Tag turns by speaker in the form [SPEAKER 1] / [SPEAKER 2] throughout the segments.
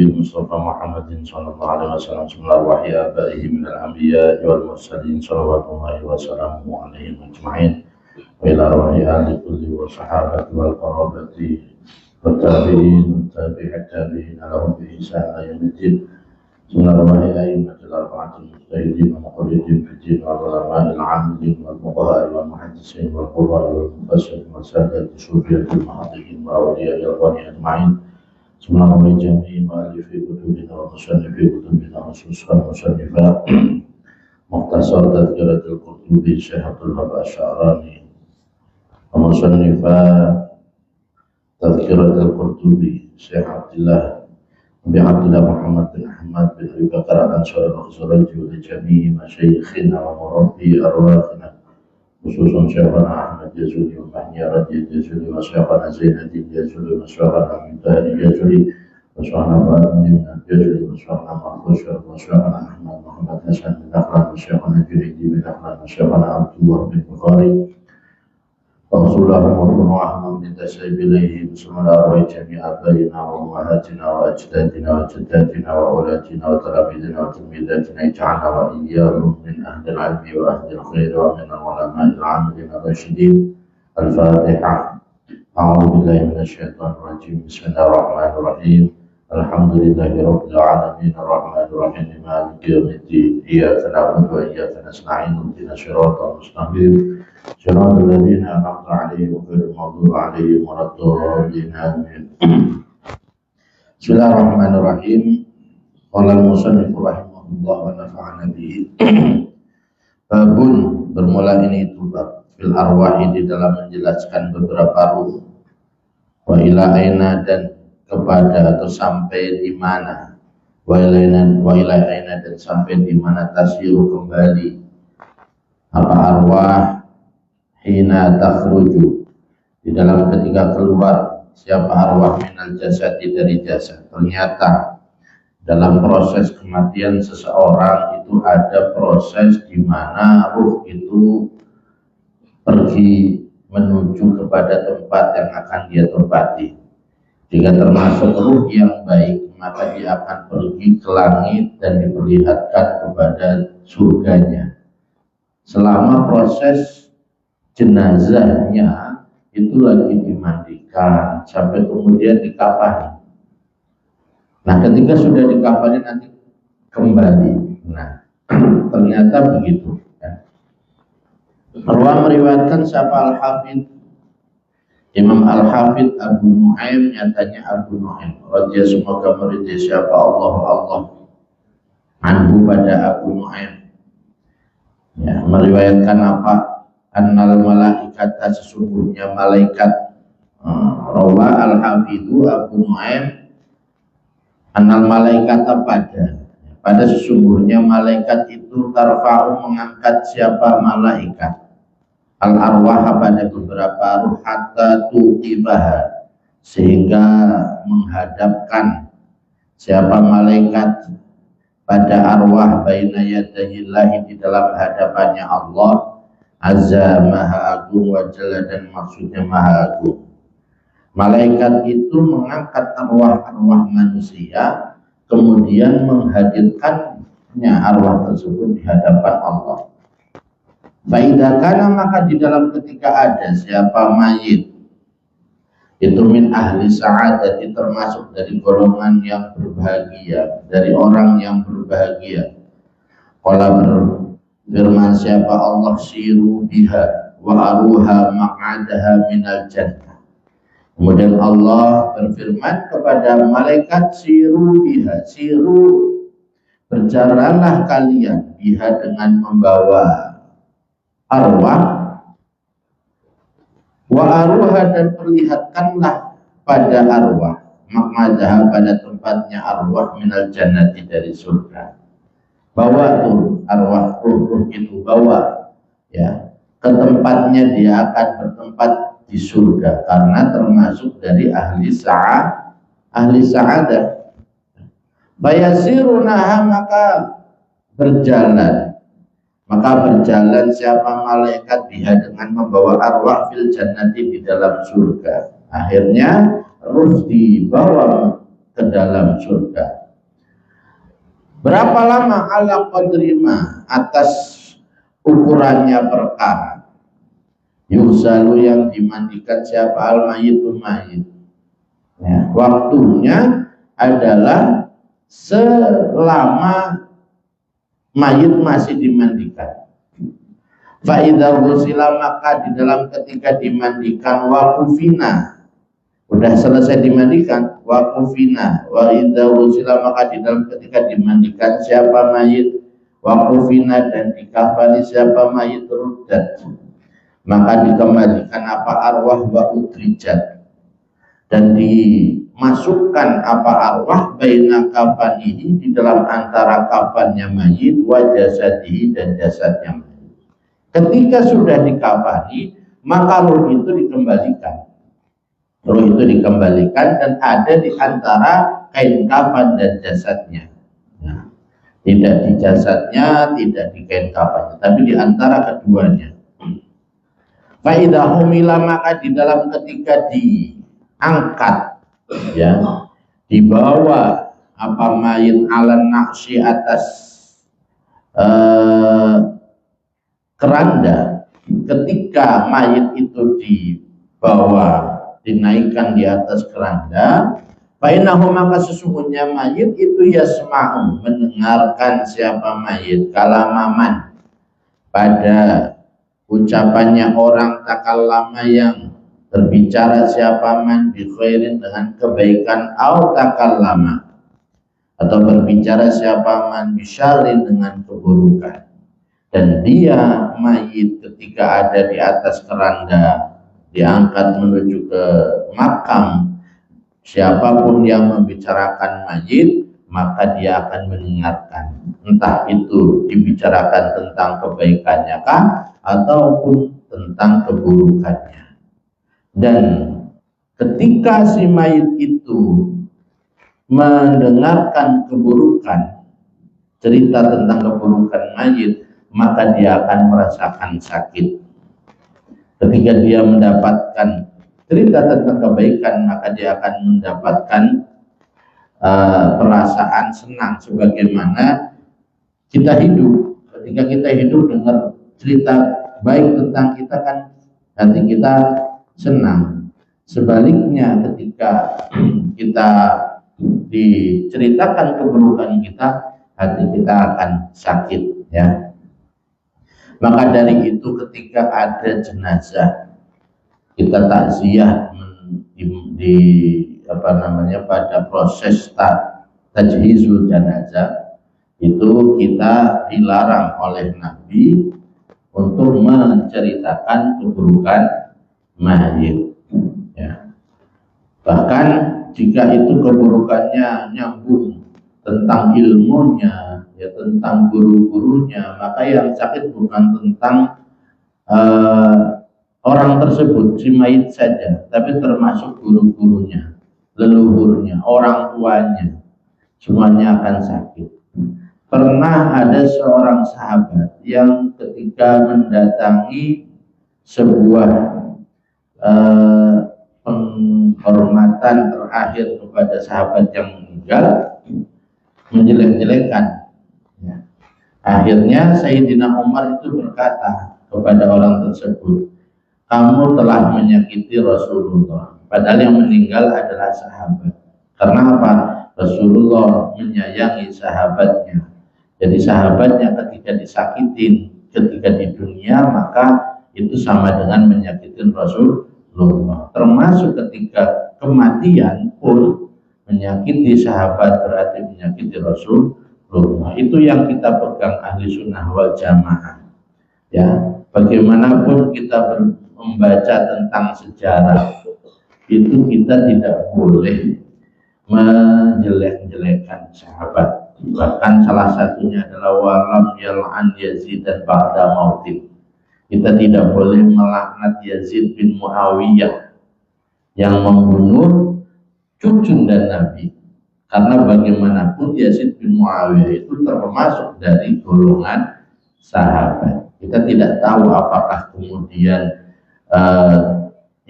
[SPEAKER 1] النبي المصطفى محمد صلى الله عليه وسلم ثم أرواح آبائه من الأنبياء والمرسلين صلوات الله وسلامه عليهم أجمعين وإلى أرواح أهل كل والصحابة والقرابة والتابعين والتابع التابعين لهم بإحسان إلى يوم الدين ثم أرواح أئمة الأربعة المجتهدين والمقلدين في الدين والعلماء العاملين والفقهاء والمحدثين والقراء والمفسرين والسادة الصوفية المحققين وأولياء الإخوان أجمعين ثم أرواح جميع مؤلفي كتبنا ومصنفي كتبنا خصوصا مصنفا مختصر تذكرة القرطبي شيخ عبد الوهاب الشعراني ومصنفا تذكرة القرطبي شيخ عبد الله محمد بن أحمد بن أبي بكر الأنصاري الخزرجي ولجميع مشايخنا ومربي أرواحنا خصوصا شيخنا أحمد جازولي ومحيا رضي جازولي وشيخنا زين الدين جازولي وشيخنا مجتهد جازولي وشيخنا فاطمي من الجازولي وشيخنا محفوظ وشيخنا أحمد محمد حسن بن نخلان وشيخنا جريدي بن نخلان وشيخنا عبد الله بن بخاري وصولهم وفروعهم لتسيب إليه بسم الله أرواح جميع آبائنا وأمهاتنا وأجدادنا وجداتنا وأولادنا وتلاميذنا وتلميذاتنا اجعلنا وإياهم من أهل العلم وأهل الخير ومن العلماء العاملين الراشدين. الفاتحة. أعوذ بالله من الشيطان الرجيم. بسم الله الرحمن الرحيم. الحمد لله رب العالمين الرحمن الرحيم مالك يوم الدين إياك نعبد وإياك نستعين اهدنا الصراط المستقيم صراط الذين أنعمت عليهم غير المغضوب عليهم ولا الضالين آمين. Bismillahirrahmanirrahim. Qala al-musannif rahimahullah wa nafa'ana bihi. Babun, bermula ini itu bab fil arwahi, di dalam menjelaskan beberapa ruh, wa ila aina, dan kepada atau sampai di mana, wa ila aina, dan sampai di mana tasiru kembali apa arwah hina takhruju, di dalam ketika keluar siapa arwah minal jasadi, dari jasad. Ternyata dalam proses kematian seseorang itu ada proses di mana ruh itu pergi menuju kepada tempat yang akan dia tempati. Jika termasuk ruh yang baik, maka dia akan pergi ke langit dan diperlihatkan kepada surganya. Selama proses jenazahnya itu lagi dimandikan sampai kemudian dikafani. Nah, ketika sudah dikafani nanti kembali. Nah, ternyata begitu. Arwah meriwayatkan siapa Al-Hafidh Imam Al-Hafidh Abu Nu'aim, nyatanya Abu Nu'aim radhiyallahu, semoga meridai siapa Allah anhu pada Abu Nu'aim, ya, meriwayatkan apa? Annal malaikata, sesungguhnya malaikat. Rawa Al-Hafidhu Abu Nu'aim annal malaikata, pada sesungguhnya malaikat itu tarfa'u, mengangkat siapa malaikat al-arwah, pada beberapa ruh, hatta tuqibaha, sehingga menghadapkan siapa malaikat pada arwah baina yadayillahi, di dalam hadapannya Allah azza maha agung wa jalla, dan maksudnya maha agung. Malaikat itu mengangkat arwah-arwah manusia, kemudian menghadirkannya arwah tersebut di hadapan Allah. Faidakana, maka di dalam ketika ada siapa mayit itu min ahli sa'adati, termasuk dari golongan yang berbahagia, dari orang yang berbahagia. Qala berfirman siapa Allah, siru biha wa aruha maq'adaha minal jannah. Kemudian Allah berfirman kepada malaikat, siru biha, siru, berjalanlah kalian, biha, dengan membawa arwah, wa aruha, dan perlihatkanlah pada arwah, maq'adaha, pada tempatnya arwah, minal jannati, dari surga. Bawa tuh arwah ruh itu, bawa ya ke tempatnya, dia akan bertempat di surga karena termasuk dari ahli sa'adah. Bayasirunaha, maka berjalan siapa malaikat biha, dengan membawa arwah, fil jannati, di dalam surga. Akhirnya ruh dibawa ke dalam surga. Berapa lama? Ala qadrima, atas ukurannya perkara. Yusalu, yang dimandikan siapa? Al mayitu, mayit. Ya, waktunya adalah selama mayit masih dimandikan. Fa idza ghusila, maka di dalam ketika dimandikan, waqufina, udah selesai dimandikan, waqufina, wa idza ghusila, maka di dalam ketika dimandikan siapa mayit, waqufina, dan dikafani siapa mayit, ruddat, maka dikembalikan apa arwah, wa udrijat, dan dimasukkan apa arwah, baina kafanihi, di dalam antara kafannya mayit, wa jasadihi, dan jasadnya mayit. Ketika sudah dikafani, maka ruh itu dikembalikan. Ruh itu dikembalikan dan ada di antara kain kafan dan jasadnya. Nah, tidak di jasadnya, tidak di kain kafannya, tapi di antara keduanya. Fa idza humila, maka di dalam ketika diangkat, ya, dibawa apa mayit, ala naqsi, atas keranda, ketika mayit itu dibawa, dinaikkan di atas keranda, bainahu, maka sesungguhnya mayit itu yasma'u, mendengarkan siapa mayit, kalamaman, pada ucapannya orang, takallama, yang berbicara siapa man, bi khairin, dengan kebaikan, au takallama, atau berbicara siapa man, bi syarrin, dengan keburukan. Dan dia mayit ketika ada di atas keranda, diangkat menuju ke makam, siapapun yang membicarakan mayit, maka dia akan mendengarkan, entah itu dibicarakan tentang kebaikannya kah, ataupun tentang keburukannya. Dan ketika si mayit itu mendengarkan keburukan, cerita tentang keburukan mayit, maka dia akan merasakan sakit. Ketika dia mendapatkan cerita tentang kebaikan, maka dia akan mendapatkan perasaan senang, sebagaimana kita hidup. Ketika kita hidup dengar cerita baik tentang kita, kan hati kita senang. Sebaliknya ketika kita diceritakan keburukan kita, hati kita akan sakit, ya. Maka dari itu ketika ada jenazah, kita takziah pada proses tajhizul jenazah, itu kita dilarang oleh Nabi untuk menceritakan keburukan mayit, ya. Bahkan jika itu keburukannya nyambung tentang ilmunya, ya, tentang guru-gurunya, maka yang sakit bukan tentang orang tersebut, si mayit saja, tapi termasuk guru-gurunya, leluhurnya, orang tuanya, semuanya akan sakit. Pernah ada seorang sahabat yang ketika mendatangi sebuah penghormatan terakhir kepada sahabat yang meninggal, menjelek-jelekan. Ya. Akhirnya Sayyidina Umar itu berkata kepada orang tersebut, kamu telah menyakiti Rasulullah. Padahal yang meninggal adalah sahabat. Karena apa? Rasulullah menyayangi sahabatnya. Jadi sahabatnya ketika disakitin ketika di dunia, maka itu sama dengan menyakitin Rasulullah. Termasuk ketika kematian pun menyakiti sahabat berarti menyakiti Rasulullah. Itu yang kita pegang ahli sunnah wal jamaah. Ya, bagaimanapun kita membaca tentang sejarah, itu kita tidak boleh menjelek-jelekan sahabat. Bahkan salah satunya adalah walam yal'an Yazid dan ba'da mautin. Kita tidak boleh melaknat Yazid bin Muawiyah yang membunuh cucu dan Nabi, karena bagaimanapun Yazid bin Muawiyah itu termasuk dari golongan sahabat. Kita tidak tahu apakah kemudian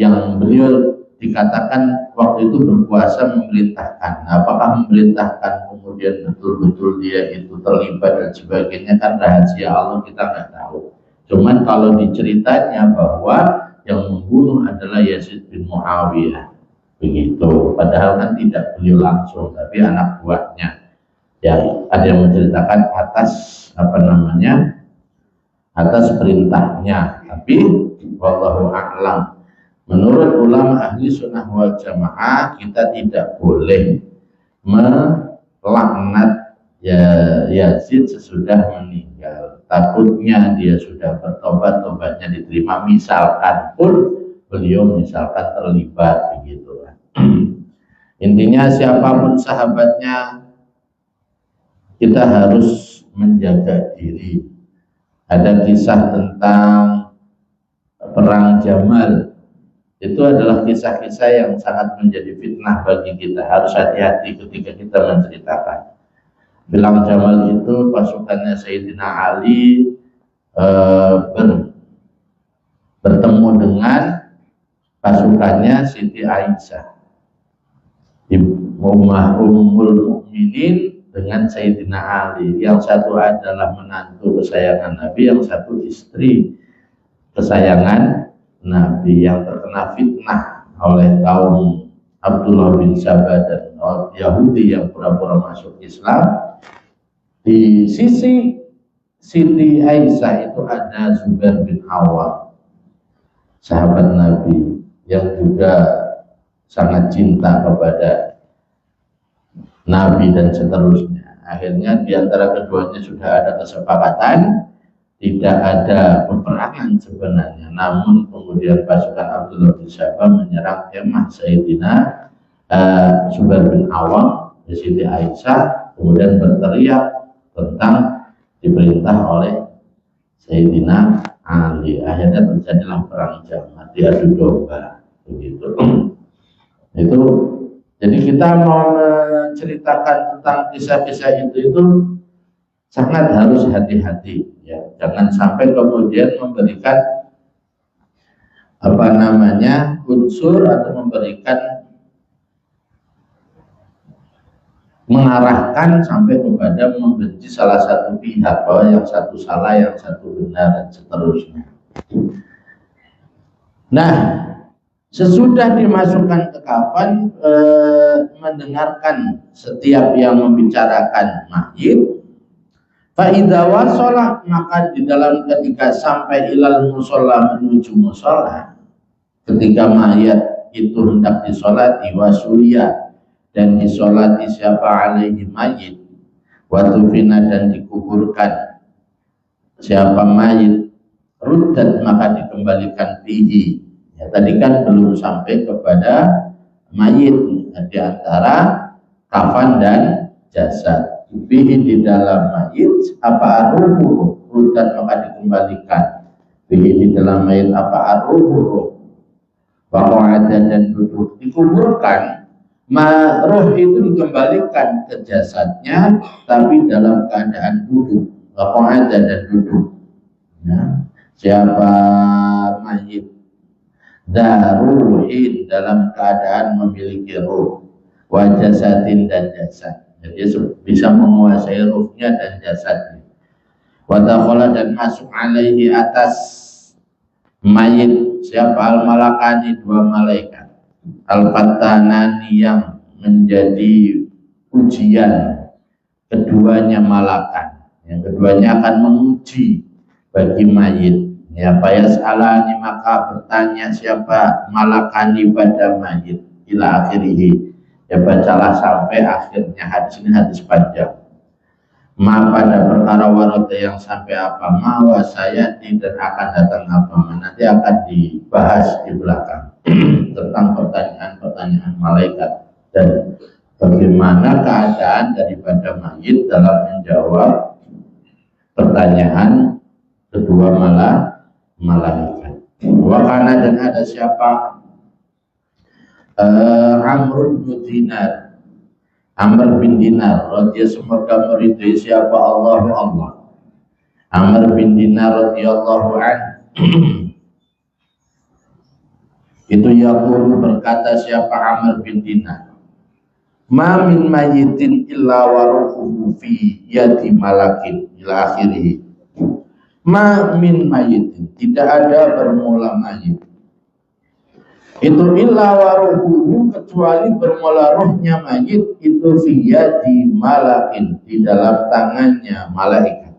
[SPEAKER 1] yang beliau dikatakan waktu itu berpuasa memerintahkan. Apakah memerintahkan kemudian betul-betul dia itu terlibat dan sebagainya, kan rahasia Allah, kita nggak tahu. Cuman kalau diceritanya bahwa yang membunuh adalah Yazid bin Muawiyah, begitu. Padahal kan tidak beliau langsung, tapi anak buahnya. Ya, ada yang menceritakan atas perintahnya. Tapi wallahu a'lam. Menurut ulama ahli sunnah wal jamaah, kita tidak boleh melaknat Yazid sesudah meninggal. Takutnya dia sudah bertobat, tobatnya diterima, misalkan pun beliau misalkan terlibat, begitu. Intinya siapapun sahabatnya, kita harus menjaga diri. Ada kisah tentang perang Jamal. Itu adalah kisah-kisah yang sangat menjadi fitnah bagi kita. Harus hati-hati ketika kita menceritakan. Perang Jamal itu pasukannya Sayyidina Ali bertemu dengan pasukannya Siti Aisyah, Ummul Mukminin, dengan Sayyidina Ali. Yang satu adalah menantu kesayangan Nabi, yang satu istri kesayangan Nabi, yang terkena fitnah oleh kaum Abdullah bin Sabah dan Yahudi yang pura-pura masuk Islam. Di sisi Siti Aisyah itu ada Zubair bin Awam, sahabat Nabi yang juga sangat cinta kepada Nabi dan seterusnya. Akhirnya di antara keduanya sudah ada kesepakatan, tidak ada peperangan sebenarnya, namun kemudian pasukan Abdullah bin Sabah menyerang kemah Sayyidina Zubair bin Awam di Siti Aisyah, kemudian berteriak tentang diperintah oleh Sayyidina Ali. Akhirnya terjadilah perang Jamal, diadu domba, begitu. Itu jadi kita mau menceritakan tentang kisah-kisah itu sangat harus hati-hati, ya. Jangan sampai kemudian memberikan unsur atau memberikan mengarahkan sampai kepada membenci salah satu pihak, bahwa yang satu salah, yang satu benar, dan seterusnya. Nah, sesudah dimasukkan ke kafan, mendengarkan setiap yang membicarakan mayit. Fa'idha wasolah, maka di dalam ketika sampai ilal musola, menuju musola, ketika mayat itu hendak disolati, wasulia, dan disolati siapa alaihi mayit, watufina, dan dikuburkan siapa mayit, ruddat, maka dikembalikan bihi. Ya, tadi kan belum sampai kepada mayit, di antara kafan dan jasad. Bihi, di dalam mayit, apa arruhu, ruddat, maka dikembalikan. Bihi, di dalam mayit, apa arruhu, bahwa ada dan duduk, dikuburkan. Roh itu dikembalikan ke jasadnya, tapi dalam keadaan duduk, bahwa ada dan duduk. Nah, siapa mayit daruhin, dalam keadaan memiliki ruh, wajasatin, dan jasad. Jadi bisa menguasai ruhnya dan jasadnya. Wadakhala, dan masuk alaihi, atas mayit, siapa al-malakani, dua malaikat, al-fattanani, yang menjadi ujian. Keduanya malakan, yang keduanya akan menguji bagi mayit. Ya, fayasalani, maka bertanya siapa malakani pada mayit, ila akhirihi. Ya, bacalah sampai akhirnya. Hadis ini hadis panjang. Ma, pada perkara warada, yang sampai apa, ma wasayati, dan akan datang apa, nanti akan dibahas di belakang tentang pertanyaan-pertanyaan malaikat dan bagaimana keadaan daripada mayit dalam menjawab pertanyaan kedua malaikat. Wakana, dan ada siapa, Amr bin Dinar, Amr bin Dinar, radhiyallahu, semoga meridhai siapa Allah. Amr bin Dinar radhiyallahu anhu Itu yaqulu berkata siapa Amr bin Dinar, ma min mayyitin illa wa ruhuhu fi yadi malakin ila akhirih. Ma min mayyitin, tidak ada bermula mayit itu illa wa ruhuhu, kecuali bermula rohnya mayit itu fi yadi malakin, di dalam tangannya malaikat.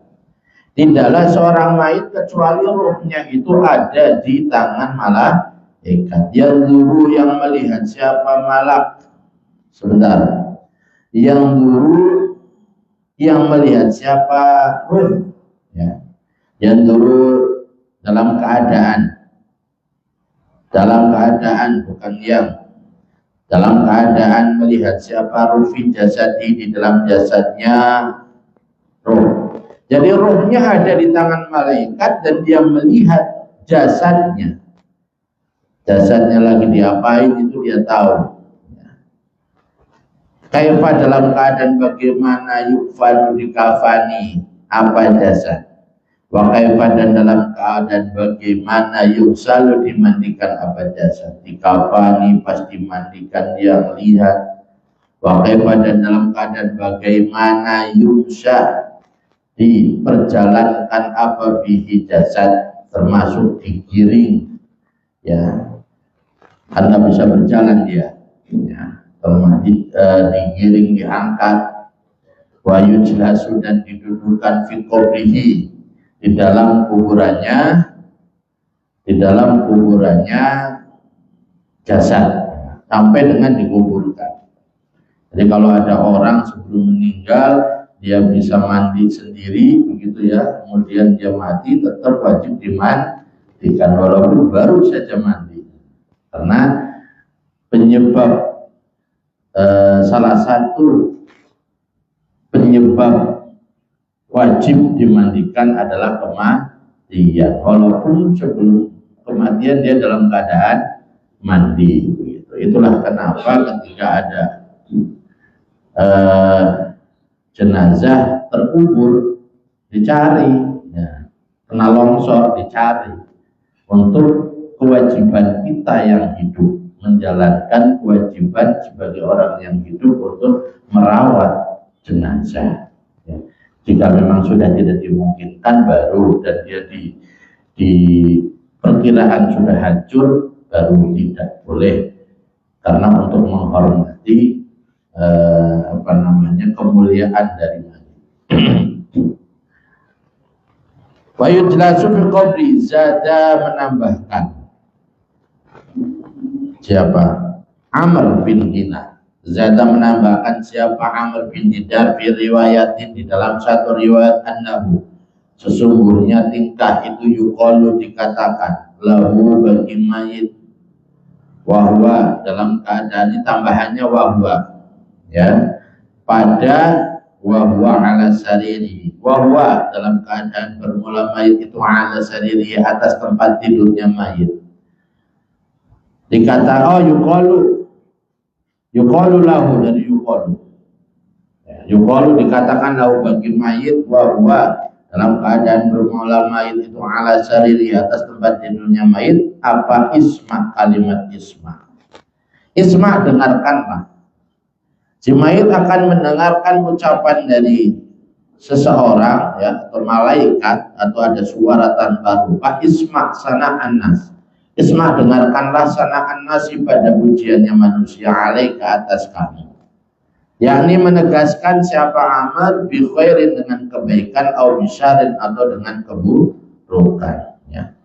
[SPEAKER 1] Tidaklah seorang mayit kecuali rohnya itu ada di tangan malaikat. Yang dulu yang melihat siapa malak, sebentar, yang dulu yang melihat siapa ruh, ya. Yang dulu dalam keadaan bukan yang, dalam keadaan melihat siapa ruh fi jasadi, di dalam jasadnya ruh. Jadi ruhnya ada di tangan malaikat dan dia melihat jasadnya. Jasadnya lagi diapain itu dia tahu. Kaifa, dalam keadaan bagaimana, yukfanu dikafani apa jasad. Wa kaifa, dan dalam keadaan bagaimana, yuksalu dimandikan apa jasad. Dikafani pas dimandikan dia melihat. Wa kaifa, dan dalam keadaan bagaimana, yumsya diperjalankan apa bihi jasad, termasuk digiring, ya, karena bisa berjalan dia, ya, digiring, diangkat. Wa yujlasu, dan didudukkan fi qabrihi, di dalam kuburannya jasad, sampai dengan dikuburkan. Jadi kalau ada orang sebelum meninggal dia bisa mandi sendiri begitu ya, kemudian dia mati, tetap wajib dimandikan walaupun baru saja mandi, karena penyebab salah satu penyebab wajib dimandikan adalah kematian, walaupun sebelum kematian dia dalam keadaan mandi begitu. Itulah kenapa ketika ada jenazah terkubur dicari, ya, kena longsor dicari, untuk kewajiban kita yang hidup, menjalankan kewajiban sebagai orang yang hidup untuk merawat jenazah, ya. Jika memang sudah tidak dimungkinkan baru, dan dia di perkiraan sudah hancur, baru tidak boleh, karena untuk menghormati kemuliaan dari mayit. Wa yujlasu fi qabri, zada menambahkan siapa? Amr bin Dinar. Zada menambahkan siapa? Amr bin Dinar fi riwayatin, di dalam satu riwayat, annahu, sesungguhnya tingkah itu, yuqalu dikatakan, lahu bagi mayit, wahwa, dalam keadaan ini tambahannya wahwa, ya, pada wahwa ala sariri, wahwa dalam keadaan bermula mayit itu ala sariri, atas tempat tidurnya mayit. Dikata yuqalu lahu, dari yuqalu, ya, yuqalu dikatakan lahu bagi mayit, wahwa dalam keadaan bermula mayit itu ala sariri, atas tempat tidurnya mayit. Apa isma, kalimat isma. Isma, dengarkanlah. Si mayit akan mendengarkan ucapan dari seseorang, ya, atau malaikat, atau ada suara tanpa rupa. Isma sana'an nas. Isma, dengarkanlah sana'an nasi, pada pujiannya manusia, alaika, atas kamu. Yakni menegaskan siapa Amr, bi khairin, dengan kebaikan, au bisyarin, atau dengan keburukan, ya.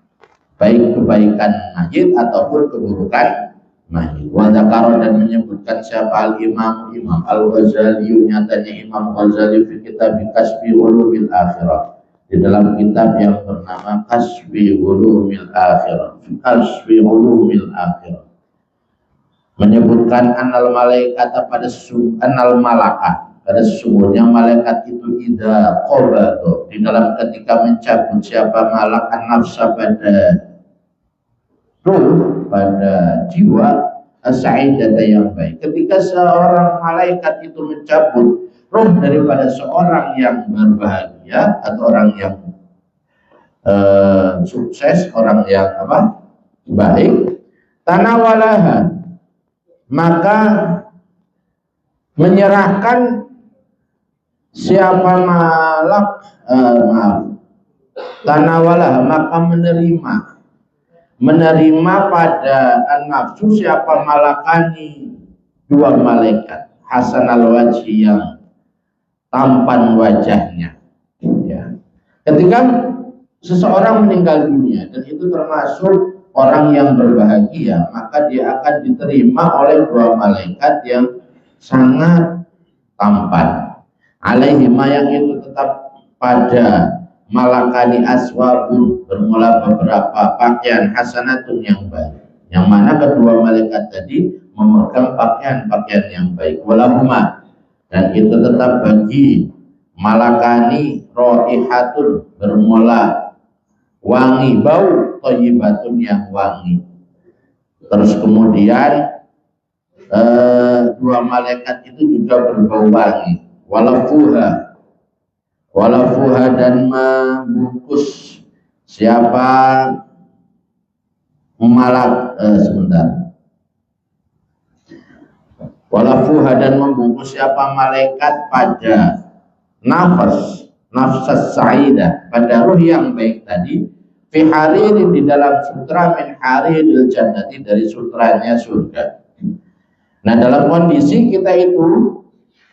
[SPEAKER 1] Baik kebaikan mayit ataupun keburukan mayit. Wa dzakara, dan menyebutkan siapa al-Imam Al-Ghazali, nyatanya Imam Ghazali, fi kitab Kasfi Ulumil Akhirah, di dalam kitab yang bernama Kasfi Ulumil Akhirah, Kasfi Ulumil Akhirah, menyebutkan anal malaikat, pada anal malakah, pada sesungguhnya malaikat itu idza qabada, di dalam ketika mencabut siapa malak an-nafsa, pada ruh, pada jiwa, as-sa'idata, yang baik. Ketika seorang malaikat itu mencabut ruh daripada seorang yang berbahagia, atau orang yang sukses, orang yang baik, tanawalaha, maka menyerahkan siapa tanawalah, maka menerima pada nafsu siapa malakani, dua malaikat hasanal wajhi, yang tampan wajahnya. Ya. Ketika seseorang meninggal dunia, dan itu termasuk orang yang berbahagia, maka dia akan diterima oleh dua malaikat yang sangat tampan. Alaihima, yang itu tetap pada malakani aswabun, bermula beberapa pakaian hasanatun, yang baik, yang mana kedua malaikat tadi memegang pakaian-pakaian yang baik. Walahuma, dan itu tetap bagi malakani raihatun, bermula wangi, bau, thayyibatun, yang wangi. Terus kemudian dua malaikat itu juga berbau wangi. Walafuha, dan membungkus siapa walafuha, dan membungkus siapa malaikat pada nafsas sa'idah, pada ruh yang baik tadi, fi haririn, di dalam sutra, min hariril jannati, dari sutranya surga. Nah, dalam kondisi kita itu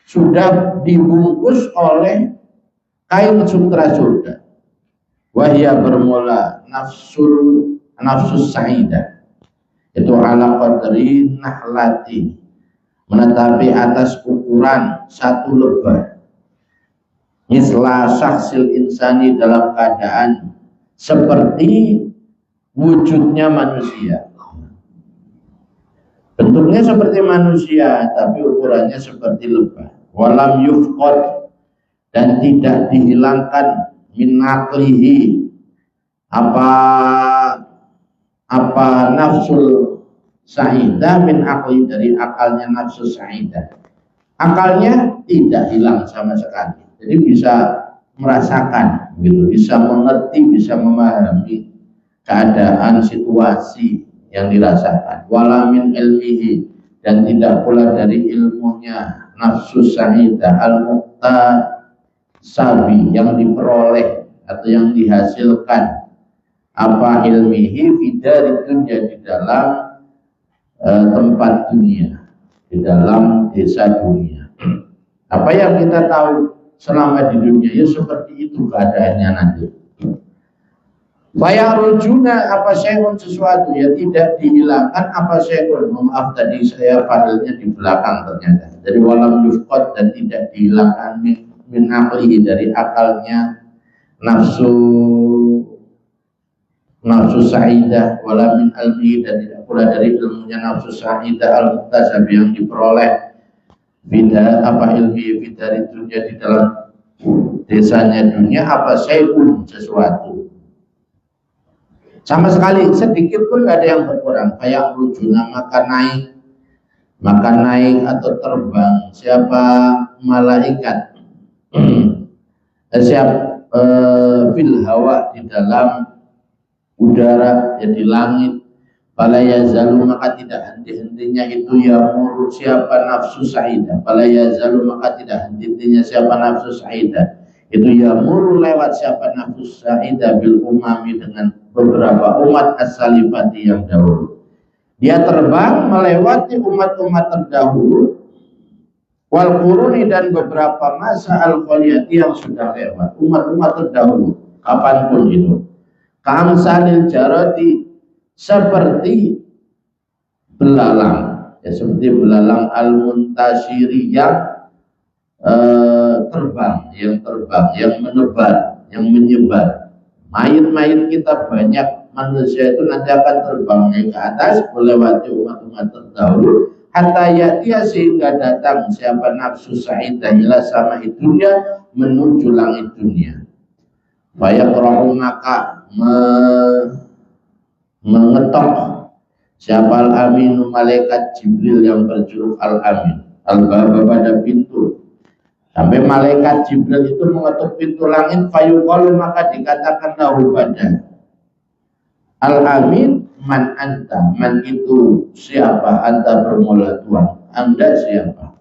[SPEAKER 1] sudah dibungkus oleh kain sutra surga. Wahya, bermula nafsus sa'idah, itu ala qadri nahlati, menetapi atas ukuran satu lebah. Misla syahsil insani, dalam keadaan seperti wujudnya manusia. Bentuknya seperti manusia, tapi ukurannya seperti lebah. Walam yufqad, dan tidak dihilangkan min naqlihi, apa nafsul sa'idah, min aqli, dari akalnya nafsu sa'idah. Akalnya tidak hilang sama sekali. Jadi bisa merasakan, gitu, bisa mengerti, bisa memahami keadaan situasi yang dirasakan. Wala min ilmihi, dan tidak pula dari ilmunya nafsu sa'idah al-muqtasabi, yang diperoleh atau yang dihasilkan, apa ilmihi fidari dunya, di dalam tempat dunia, di dalam desa dunia. Apa yang kita tahu selama di dunia, ya seperti itu keadaannya nanti. Fayarujuna, apa syai'un, sesuatu, ya tidak dihilangkan, apa syai'un, maaf tadi saya fa'ilnya di belakang ternyata. Jadi walam yufqad, dan tidak dihilangkan min aqlihi, dari akalnya nafsu sa'idah, wala min ilmihi, dan tidak pula dari ilmunya nafsu sa'idah al-muqtasab, yang diperoleh bida apa ilmi bidari dunia, di dalam desanya dunia, apa syai'un, sesuatu, sama sekali sedikit pun nggak ada yang berkurang. Kayak rujuna, maka naik atau terbang siapa malaikat fil hawa, di dalam udara, ya di langit. Fala yazalu, maka tidak henti-hentinya itu yamuru siapa nafsu sa'idah. Fala yazalu, maka tidak henti-hentinya siapa nafsu sa'idah, itu yamuru, lewat siapa nafsu sa'idah, bil umami, dengan beberapa umat as-salifati, yang dahulu. Dia terbang melewati umat-umat terdahulu, wal quruni, dan beberapa masa al-khaliyati, yang sudah lewat, umat-umat terdahulu kapanpun itu. Kamsalil jarati, seperti belalang, ya seperti belalang al-muntashiri, yang terbang, yang menebar, yang menyebar. Mayit-mayit kita banyak, manusia itu nanti akan terbang naik ke atas, melewati umat-umat terdahulu, hatta ya'tiya, sehingga datang siapa nafsu sa'idah ila sama'i dunya, menuju langit dunia. Fayaqra'u, maka mengetok siapa al-aminu, malaikat Jibril, yang berjuluk al-amin, al-baba, pada pintu. Sampai malaikat Jibril itu mengetuk pintu langit, fayuqalu, maka dikatakan lahu pada al-amin, man anta, man itu siapa, anta bermula Tuhan, anda siapa?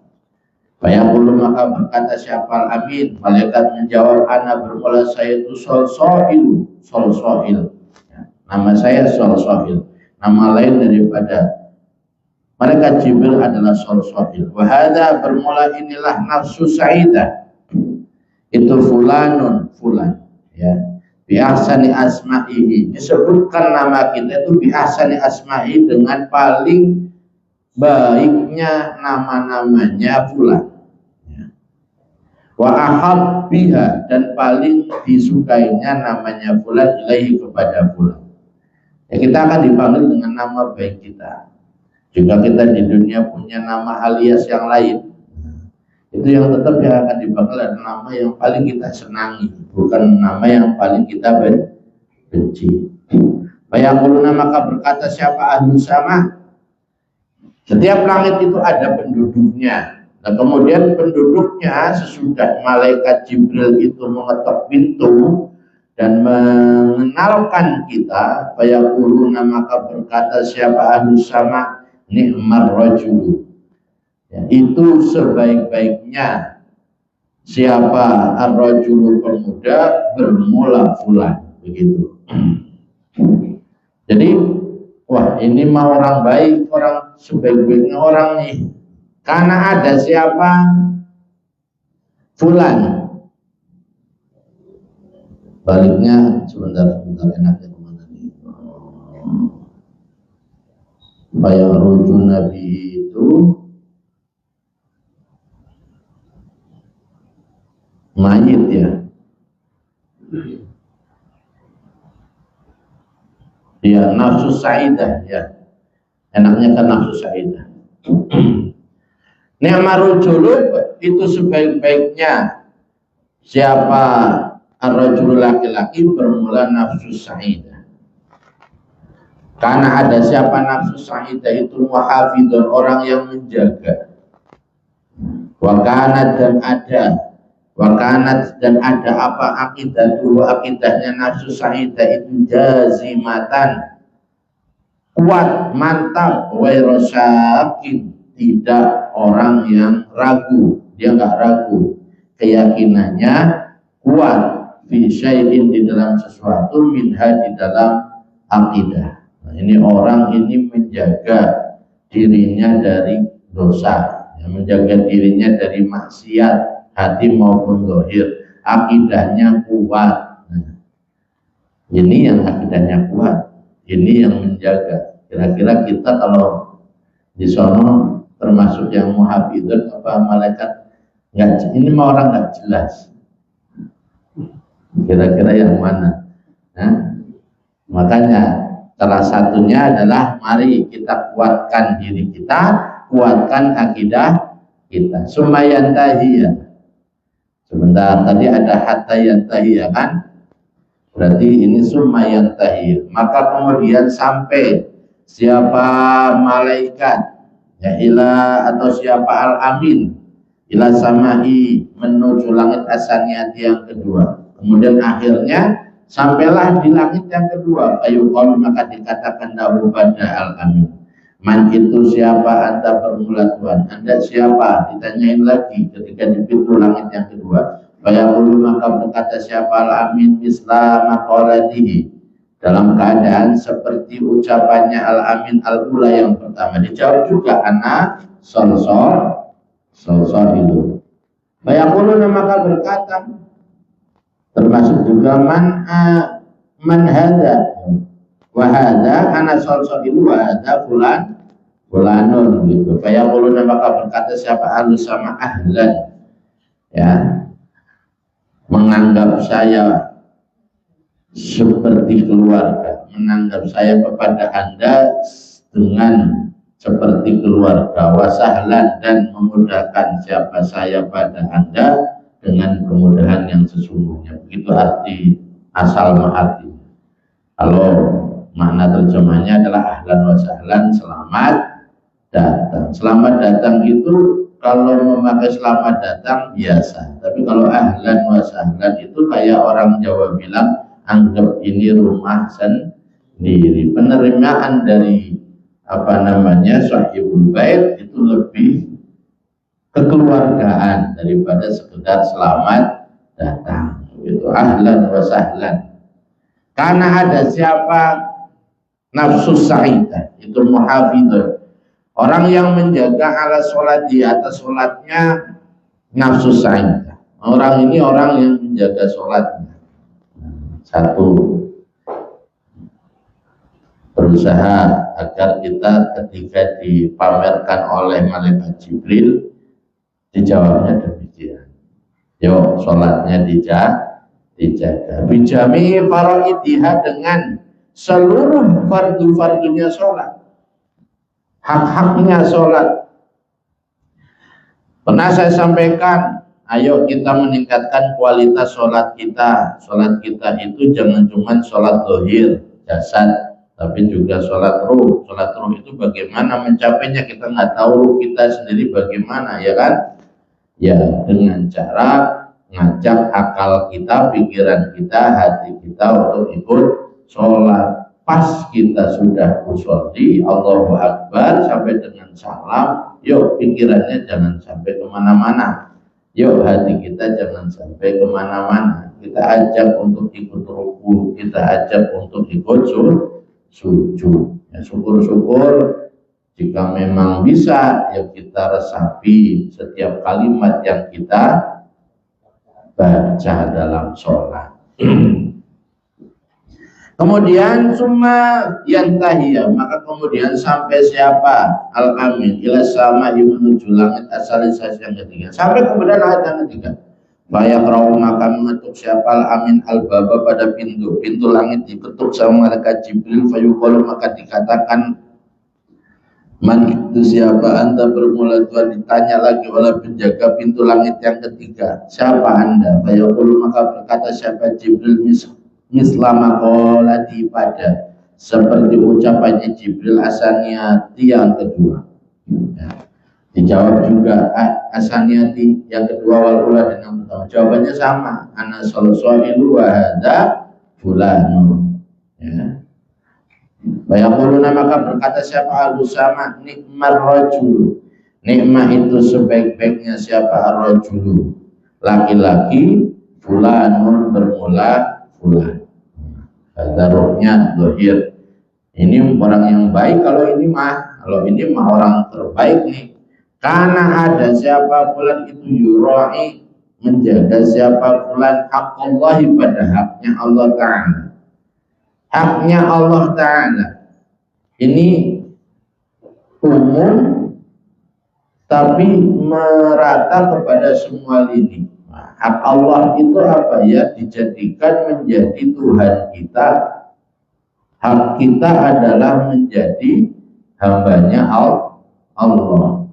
[SPEAKER 1] Fayaqulu, maka berkata siapa al-amin, malaikat menjawab, ana bermula saya itu Solsoil. Nama saya Solsoil, nama lain daripada malaikat Jibril adalah Solsoil. Wahada bermula inilah nafsu sa'idah, itu fulanun fulan, ya. Bi ahsani asma'ihi, disebutkan nama kita itu bi ahsani asma'i, dengan paling baiknya nama-namanya fulan, ya. Wa ahabbiha, dan paling disukainya namanya fulan ilaihi, kepada fulan. Ya, kita akan dipanggil dengan nama baik kita. Juga kita di dunia punya nama alias yang lain, itu yang tetap yang akan dipanggil adalah nama yang paling kita senangi, bukan nama yang paling kita benci. Bayanguluna, maka berkata siapa ahlu sama, setiap langit itu ada penduduknya. Nah, kemudian penduduknya sesudah malaikat Jibril itu mengetok pintu dan mengenalkan kita, bayanguluna, maka berkata siapa ahlu sama, ni'mar rajulu, ya, itu sebaik-baiknya siapa, ar-rajulu, pemuda, bermula fulan, begitu. Jadi wah, ini mah orang baik, orang sebaik-baiknya orang nih, karena ada siapa, fulan. Baliknya sebentar enaknya kemana nih? Bayaruju nabi itu mayit, ya. Ya, nafsu sa'idah, ya. Enaknya kan nafsu sa'idah. Ni'marul julub, itu sebaik-baiknya siapa, ar-rajul, laki-laki, bermula nafsu sa'idah. Karena ada siapa nafsu sa'idah itu muhafidun, orang yang menjaga. Wakanat, dan ada apa, akidah dulu, akidahnya nafsu sa'idah itu jazimatan, kuat, mantap, wairasakin, tidak orang yang ragu, dia nggak ragu, keyakinannya kuat, fi syai'in, di dalam sesuatu, minha, di dalam akidah. Nah, ini orang ini menjaga dirinya dari dosa, ya, menjaga dirinya dari maksiat, hati maupun zahir, akidahnya kuat. Nah, ini yang akidahnya kuat, ini yang menjaga. Kira-kira kita kalau di sono termasuk yang muhafidun apa malaikat? Nggak, ini mah orang nggak jelas. Kira-kira yang mana? Nah, makanya salah satunya adalah mari kita kuatkan diri kita, kuatkan akidah kita. Sumayantahiyah. Sebentar, tadi ada hatta yantahiyah, kan? Berarti ini sumayantahiyah. Maka kemudian sampai siapa malaikat, ya, ila, atau siapa al-amin, ila samai, menuju langit asaniyati yang kedua. Kemudian akhirnya sampailah di langit yang kedua. Ayu qalu, maka dikatakan lahu pada al-amin, man itu siapa, anta bermula Tuhan, anda siapa, ditanyain lagi ketika di pintu langit yang kedua. Fayaqulu, maka berkata siapa al-amin, misla maqalatihi, dalam keadaan seperti ucapannya al-amin al-ula yang pertama. Dijawab juga anak solsor itu. Fayaqulu, maka berkata, termasuk juga man hadza, wahada, anak solsor itu wahada fulanun, gitu. Fayaquluna, maka berkata siapa, ahlu sama, ahlan, ya, menganggap saya seperti keluarga, menganggap saya kepada anda dengan seperti keluarga, wasahlan, dan memudahkan siapa saya pada anda dengan kemudahan yang sesungguhnya. Begitu arti asal arti. Kalau makna terjemahnya adalah ahlan wa sahlan, selamat datang. Selamat datang itu kalau memakai selamat datang biasa, tapi kalau ahlan wa sahlan itu kayak orang Jawa bilang, anggap ini rumah diri. Penerimaan dari sahibul bait itu lebih kekeluargaan daripada sekedar selamat datang. Itu ahlan wa sahlan. Karena ada siapa nafsu sa'idah, itu muhafidhah, orang yang menjaga ala sholat, di atas sholatnya nafsu sa'idah. Orang ini orang yang menjaga sholatnya. Satu, berusaha agar kita ketika dipamerkan oleh malaikat Jibril dijawabnya demikian. Yuk sholatnya dijaga. Bijami faraidihah, dengan seluruh fardu-fardunya sholat, hak-haknya sholat. Pernah saya sampaikan, ayo kita meningkatkan kualitas sholat kita. Sholat kita itu jangan cuma sholat zahir, jasad, tapi juga sholat ruh. Sholat ruh itu bagaimana mencapainya, kita nggak tahu ruh kita sendiri bagaimana, ya kan? Ya dengan cara ngajak akal kita, pikiran kita, hati kita untuk ikut sholat. Pas kita sudah usolli, Allahu Akbar, sampai dengan salam, yuk pikirannya jangan sampai kemana-mana, yuk hati kita jangan sampai kemana-mana. Kita ajak untuk ikut ruku, kita ajak untuk ikut sujud. Ya, syukur-syukur jika memang bisa, ya kita resapi setiap kalimat yang kita baca dalam sholat. Kemudian summa yantahiyah, maka kemudian sampai siapa al-amin ila sama'i, menuju langit asalisasi yang ketiga. Sampai kemudian ayat yang ketiga, fayaqra'u, maka mengetuk siapa al-amin al-baba, pada pintu langit diketuk sama malaikat Jibril. Fayuqalu, maka dikatakan, man itu siapa anda, bermula Tuhan ditanya lagi oleh penjaga pintu langit yang ketiga, siapa anda? Fayaqulu, maka berkata siapa Jibril, mislama qolati, pada seperti ucapannya Jibril asaniyati yang kedua. Ya. Dijawab juga asaniyati yang kedua, wal ula dan yang pertama. Jawabannya sama, ana sallallahu wa hadza fulanun. Ya. Bayaquluna, maka berkata siapa ahlu sama, nikmar rajulu, nikmah itu sebaik-baiknya siapa ar-rajulu, laki-laki, fulanun bermula fulan. Ada rohnya zahir. Ini orang yang baik, kalau ini mah orang terbaik nih. Karena ada siapa fulan itu yurai, menjaga siapa fulan haqqullahi, pada haknya Allah Ta'ala. Haknya Allah Ta'ala ini umum, tapi merata kepada semua lini. Hak Allah itu apa ya? Dijadikan menjadi Tuhan kita. Hak kita adalah menjadi hambanya Allah.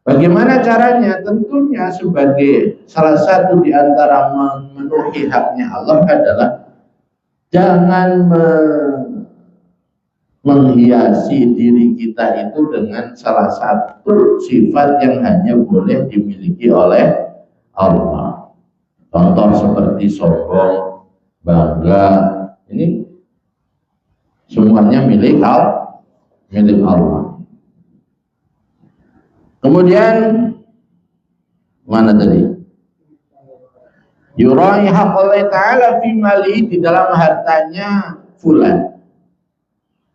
[SPEAKER 1] Bagaimana caranya? Tentunya sebagai salah satu di antara memenuhi haknya Allah adalah jangan menghiasi diri kita itu dengan salah satu sifat yang hanya boleh dimiliki oleh Allah. Contoh seperti sombong, bangga, ini semuanya milik Allah. Kemudian mana tadi? Yurai haqqallah ta'ala fi mali, di dalam hartanya fulan.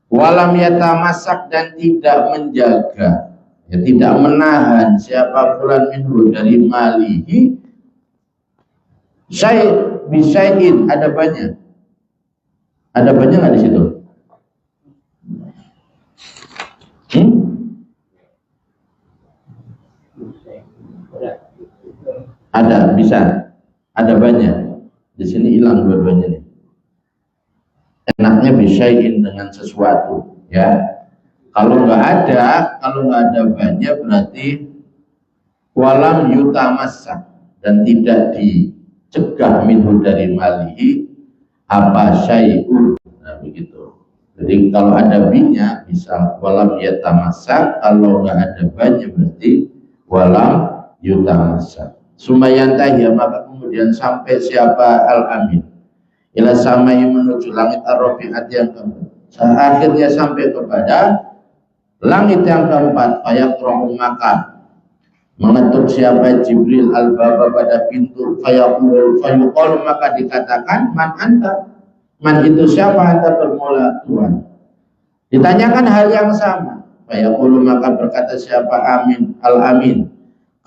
[SPEAKER 1] Walam yatamasak, dan tidak menjaga, ya tidak menahan siapa fulan minhu dari malihi, bisain, ada banyak nggak di situ? Ada, bisa, ada banyak. Di sini hilang dua-duanya nih. Enaknya bisain, dengan sesuatu, ya. Kalau nggak ada banyak, berarti walam yutamassa, dan tidak dicegah minhu dari malihi apa syai'un. Nah begitu. Jadi kalau ada binya bisa walam yutamassa, kalau nggak ada banyak berarti walam yutamassa. Sumayantahya, maka kemudian sampai siapa al-amin ila samai, menuju langit ar-rafi'at yang Akhirnya sampai kepada langit yang keempat. Fayaqra'u, maka mengetuk siapa Jibril al-baba pada pintu. Fayuqalu, maka dikatakan, man anta, man itu siapa anta, bermula Tuhan. Ditanyakan hal yang sama. Fayaqulu, maka berkata siapa Amin al-Amin,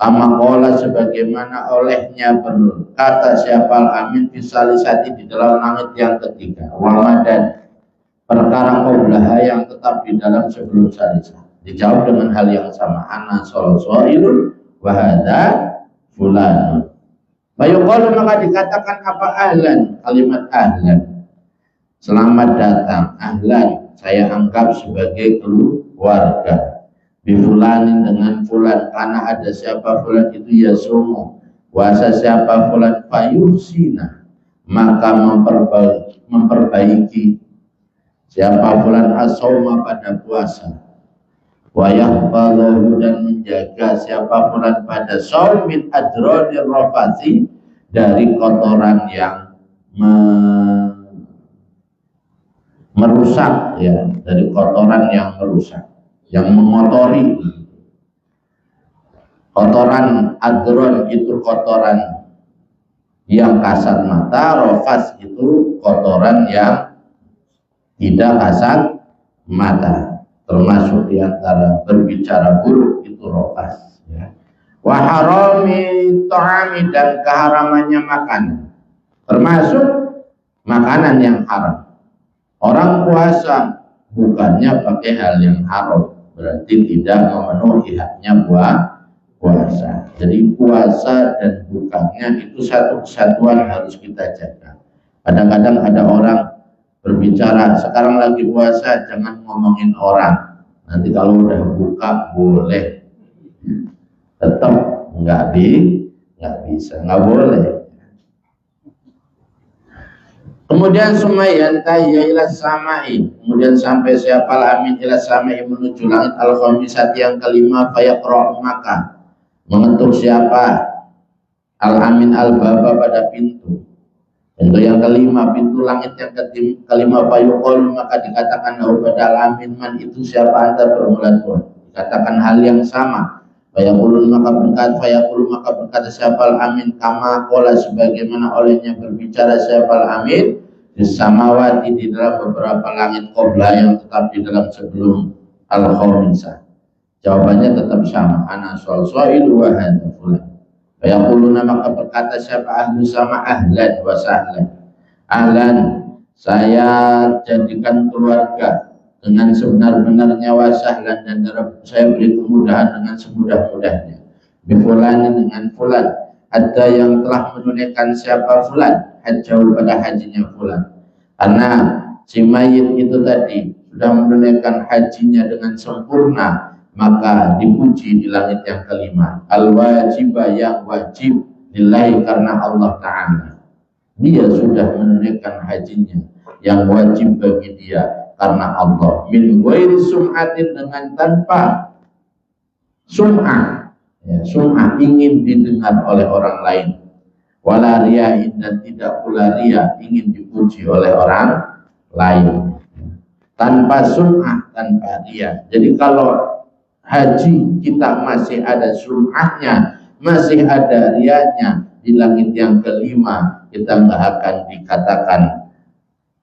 [SPEAKER 1] kama qala, sebagaimana olehnya berkata siapa al-Amin fisalisati, di dalam langit yang ketiga. Wamadan, perkara qoblaha, yang tetap di dalam sebelum salisah. Dijawab dengan hal yang sama, ana solsoilun wahada fulan. Fayuqalu, maka dikatakan apa ahlan, kalimat ahlan, selamat datang. Ahlan, saya anggap sebagai keluarga. Bifulanin, dengan fulan, karena ada siapa fulan itu yasumu, puasa siapa fulan, fayuhsina, maka memperbaiki siapa fulan as-sauma, pada puasa. Wa yahfazuhu, dan menjaga siapa fulan pada saum, min adronir rafasi, dari kotoran yang merusak, ya, dari kotoran yang merusak, yang mengotori. Kotoran adron itu kotoran yang kasat mata, rofas itu kotoran yang tidak kasat mata, termasuk diantara berbicara buruk itu rofas, ya. Wa harami ta'ami, dan keharamannya makanan, termasuk makanan yang haram. Orang puasa bukannya pakai hal yang haram, berarti tidak memenuhi haknya puasa. Jadi puasa dan bukannya itu satu kesatuan, harus kita jaga. Kadang-kadang ada orang berbicara, sekarang lagi puasa, jangan ngomongin orang, nanti kalau udah buka boleh. Tetap nggak bisa, nggak boleh. Kemudian sumayyan tahya ila samai, kemudian sampai siapa al-amin ila samai, menuju langit al-khamisat yang kelima. Fayaqra', maka mengetuk siapa al-amin al-baba pada pintu yang kelima, pintu langit yang kelima. Fayuqalu, maka dikatakan lahu pada al-amin, man itu siapa anta, bermula Tuhan. Dikatakan hal yang sama. Fayaqulu, maka berkata siapa al-amin, kama qala, sebagaimana olehnya berbicara siapa al-amin, di samawati, di dalam beberapa langit, qobla, yang tetap di dalam sebelum al-khamisah. Jawabannya tetap sama, ana solsoil wa hadha fulan. Fayaquluna, maka berkata siapa ahlu sama, ahlan wa sahlan. Ahlan, saya jadikan keluarga dengan sebenar-benarnya, wa sahlan, dan saya beri kemudahan dengan semudah-mudahnya. Bifulanin, dengan fulan, ada yang telah menunaikan siapa fulan, hajjau, pada hajinya fulan. Karena si mayit itu tadi sudah menunaikan hajinya dengan sempurna, maka dipuji di langit yang kelima. Al-wajibah, yang wajib, lillahi, karena Allah Ta'ala. Dia sudah menunaikan hajinya yang wajib bagi dia karena Allah. Min ghairi sum'atin, dengan tanpa sum'ah, ya, sum'ah ingin didengar oleh orang lain. Wala riya'in, dan tidak pula riya, ingin dipuji oleh orang lain. Tanpa sum'ah, tanpa riya. Jadi kalau haji kita masih ada sum'ahnya, masih ada riyanya, di langit yang kelima kita nggak akan dikatakan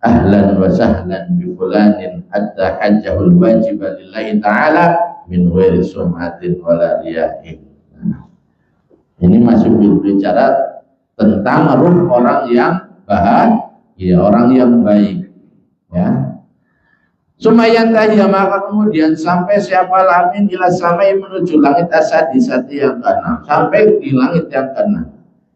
[SPEAKER 1] ahlan wa sahlan bi fulanin hatta hajjahul wajib lillahi ta'ala min ghairi sum'atin wala riya'in. Ini masih berbicara tentang ruh orang yang bahagia, orang yang baik, ya. Sumayyan tahya, maka kemudian sampai siapa al-amin ila samai, menuju langit as-sadisati yang keenam, sampai di langit yang keenam.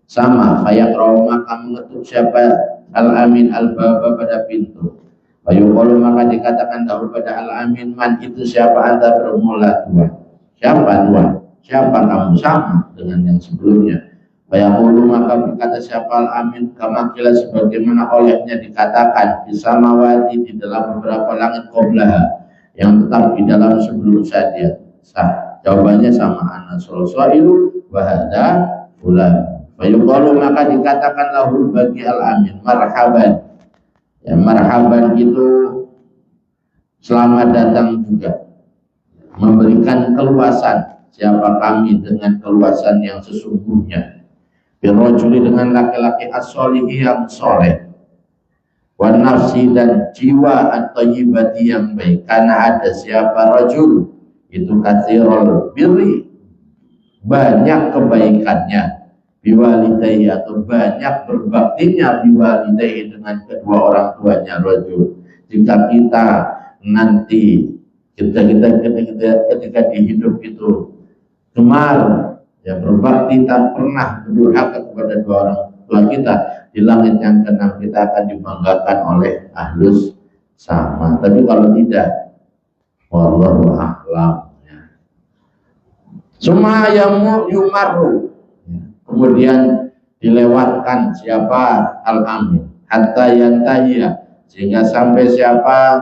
[SPEAKER 1] Sama, fayaqra'u, maka mengetuk siapa al-amin al-baba pada pintu. Fayuqalu, maka dikatakan dahulu pada al-amin, man itu siapa anta, bermula Tuhan. Siapa Tuhan? Siapa kamu? Sama dengan yang sebelumnya. Fayaqulu, maka berkata siapa al-amin, kama qila, sebagaimana olehnya dikatakan, di samawati, di dalam beberapa langit, qoblaha, yang tetap di dalam sebelum saja. Jawabannya sama, ana solsoilu wa hadha fulan. Fayuqalu, maka dikatakan lahu, bagi al-amin, marhaban. Ya, marhaban itu selamat datang juga, memberikan keluasan siapa kami dengan keluasan yang sesungguhnya, birrajuli dengan laki-laki as-solihi yang soleh, wan nafsi dan jiwa at-thayyibati yang baik, karena ada siapa rajul itu katsirul birri, banyak kebaikannya, biwalidayhi atau banyak berbaktinya, biwalidayhi dengan kedua orang tuanya rajul. Jika kita nanti ketika di hidup itu gemar ya berbakti tak pernah berdurhaka kepada dua orang tua kita, di langit yang keenam kita akan dibanggakan oleh ahlus sama. Tapi kalau tidak, wallahu a'lam. Summa yumarru, kemudian dilewatkan siapa al-amin hatta yantahiya, sehingga sampai siapa,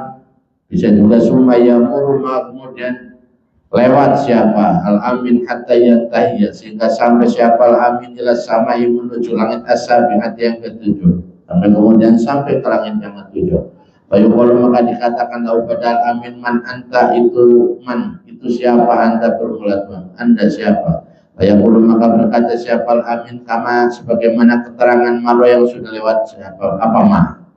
[SPEAKER 1] bisa juga summa yamurru, kemudian lewat siapa al-amin hatta yantahiya, sehingga sampai siapa al-amin ila samai, menuju langit as-sabi'at yang ketujuh, sampai kemudian sampai ke langit yang ketujuh. Fayuqalu, maka dikatakan lahu badal amin, man anta, itu man, itu siapa, anta bermula Tuhan, anda siapa. Fayaqulu, maka berkata siapa al-amin, kama, sebagaimana keterangan maro yang sudah lewat, siapa apa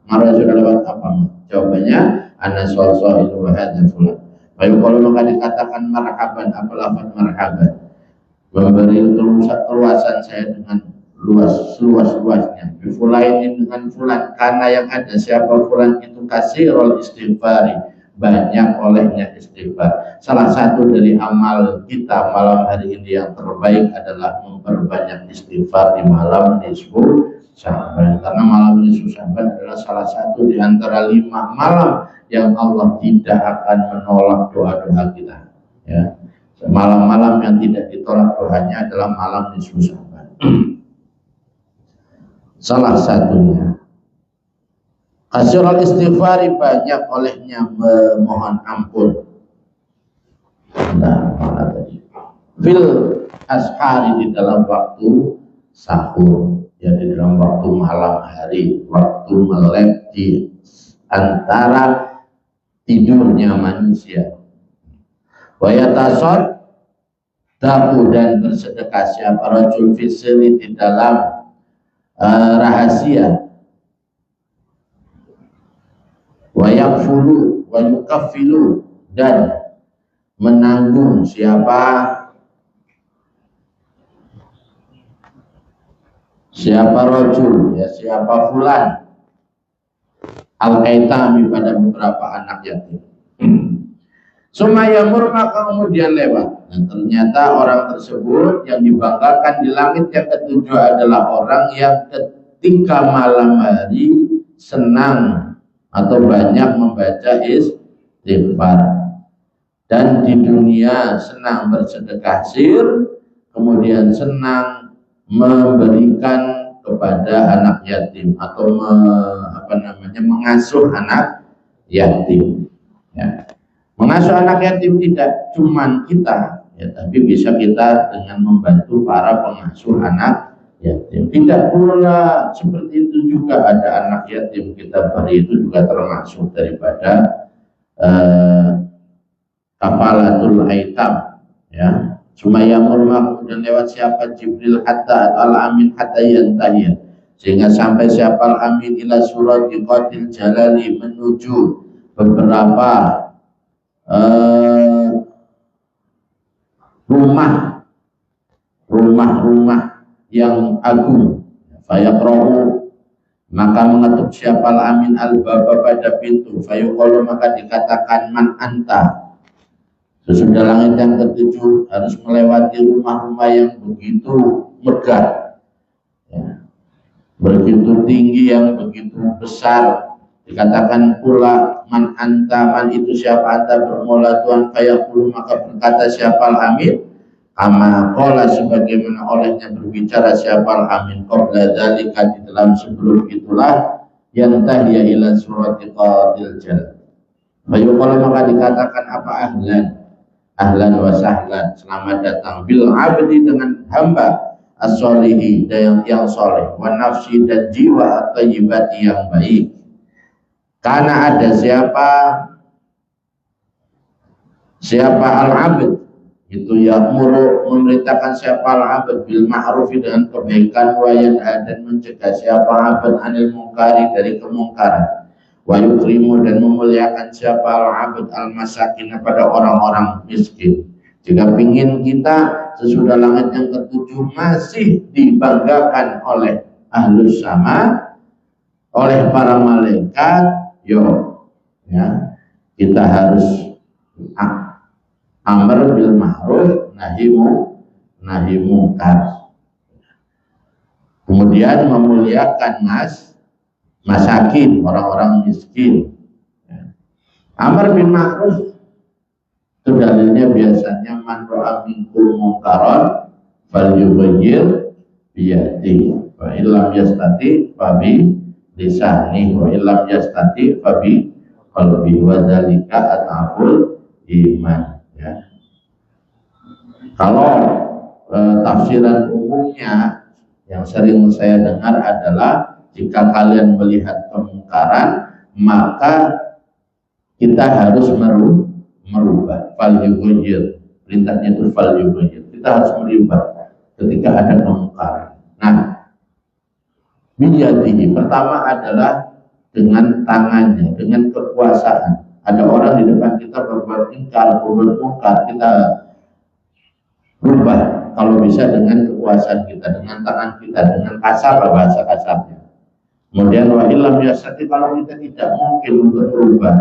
[SPEAKER 1] maro yang sudah lewat apa jawabannya ana sallallahu wa hadza fulan. Fayuqalu, maka dikatakan marhaban, apa lafaz marhaban, memberi keluasan saya dengan luas-luasnya, bifulainin dengan fulan, karena yang ada siapa fulan itu kasirul istighfari, banyak olehnya istighfar. Salah satu dari amal kita malam hari ini yang terbaik adalah memperbanyak istighfar di malam nisfu Sya'ban, karena malam nisfu Sya'ban adalah salah satu di antara 5 malam yang Allah tidak akan menolak doa-doa kita, ya. Malam-malam yang tidak ditolak doanya adalah malam nisfu Sya'ban. Salah satunya kasirul istighfari, banyak olehnya memohon ampun. Nah, mana tadi? Fil ashari, di dalam waktu sahur, ya, di dalam waktu malam hari, waktu melek di antara tidurnya manusia. Wa yatasad daku, dan bersedekah siapa rajul fisri, di dalam rahasia, wa yakfulu wa yukaffilu, dan menanggung siapa rajul, ya, siapa fulan al-aitami, pada beberapa anak yatim. Sumayamur, maka kemudian lewat. Dan ternyata orang tersebut yang dibanggakan di langit yang ketujuh adalah orang yang ketika malam hari senang atau banyak membaca istighfar, dan di dunia senang bersedekah sir, kemudian senang memberikan kepada anak yatim atau mengasuh anak yatim, ya. Mengasuh anak yatim tidak cuma kita, ya, tapi bisa kita dengan membantu para pengasuh anak yatim. Tidak pula seperti itu juga ada anak yatim kita beri, itu juga termasuk daripada kafalatul aitam, ya. Sumayamur, kemudian lewat siapa Jibril hatta al-amin hatta yantahiya, sehingga sampai siapa al-amin ila surati qatil jalali, menuju beberapa rumah yang agung. Fayaqra'u, maka mengetuk siapa al-amin al-baba, pada pintu. Fayuqalu, maka dikatakan man anta. Sesudah langit yang ketujuh harus melewati rumah-rumah yang begitu megah, ya, begitu tinggi, yang begitu besar. Dikatakan pula man anta, man itu siapa anta, bermula Tuhan. Fayaqulu, maka berkata siapa al-amin kama qala, sebagaimana olehnya berbicara siapa al-amin qabla dzalika, di dalam sebelum itulah, yantahiya ila surati qatil jalal. Fayuqalu, maka dikatakan apa ahlan wa sahlan, selamat datang, bil abdi, dengan hamba as-solihi, yang soleh, wa nafsi, dan jiwa at-thayyibati, yang baik. Karena ada siapa Siapa al-abd itu ya'muru, memerintahkan siapa al-abd bil ma'ruf dengan kebaikan, wa yanha dan mencegah siapa abd anil mungkari dari kemungkaran, wa yukrimu dan memuliakan siapa al-abd al-masakin pada orang-orang miskin. Jika ingin kita sesudah langit yang ketujuh masih dibanggakan oleh ahlus sama, oleh para malaikat, ya kita harus amr bil ma'ruf nahi munkar. Kemudian memuliakan masakin, orang-orang miskin. Amr bil ma'ruf itu dalilnya biasanya man ra'a minkum munkaran falyughayyir biyadihi wa illam yastati fa bi lisanihi wa illam yastati fa bi qalbihi wa dzalika at'aful iman. Ya. Kalau tafsiran umumnya yang sering saya dengar adalah jika kalian melihat kemungkaran maka kita harus merubah. Fal yughayyir, perintahnya itu fal yughayyir, kita harus merubah ketika ada kemungkaran. Nah, biyadihi pertama adalah dengan tangannya, dengan kekuasaan. Ada orang di depan kita berbuat ingkar, berbuat mungkar, kita rubah kalau bisa dengan kekuasaan kita, dengan tangan kita, dengan kasar, bahasa kasarnya. Kemudian wa illam yastati, kalau kita tidak mungkin untuk berubah,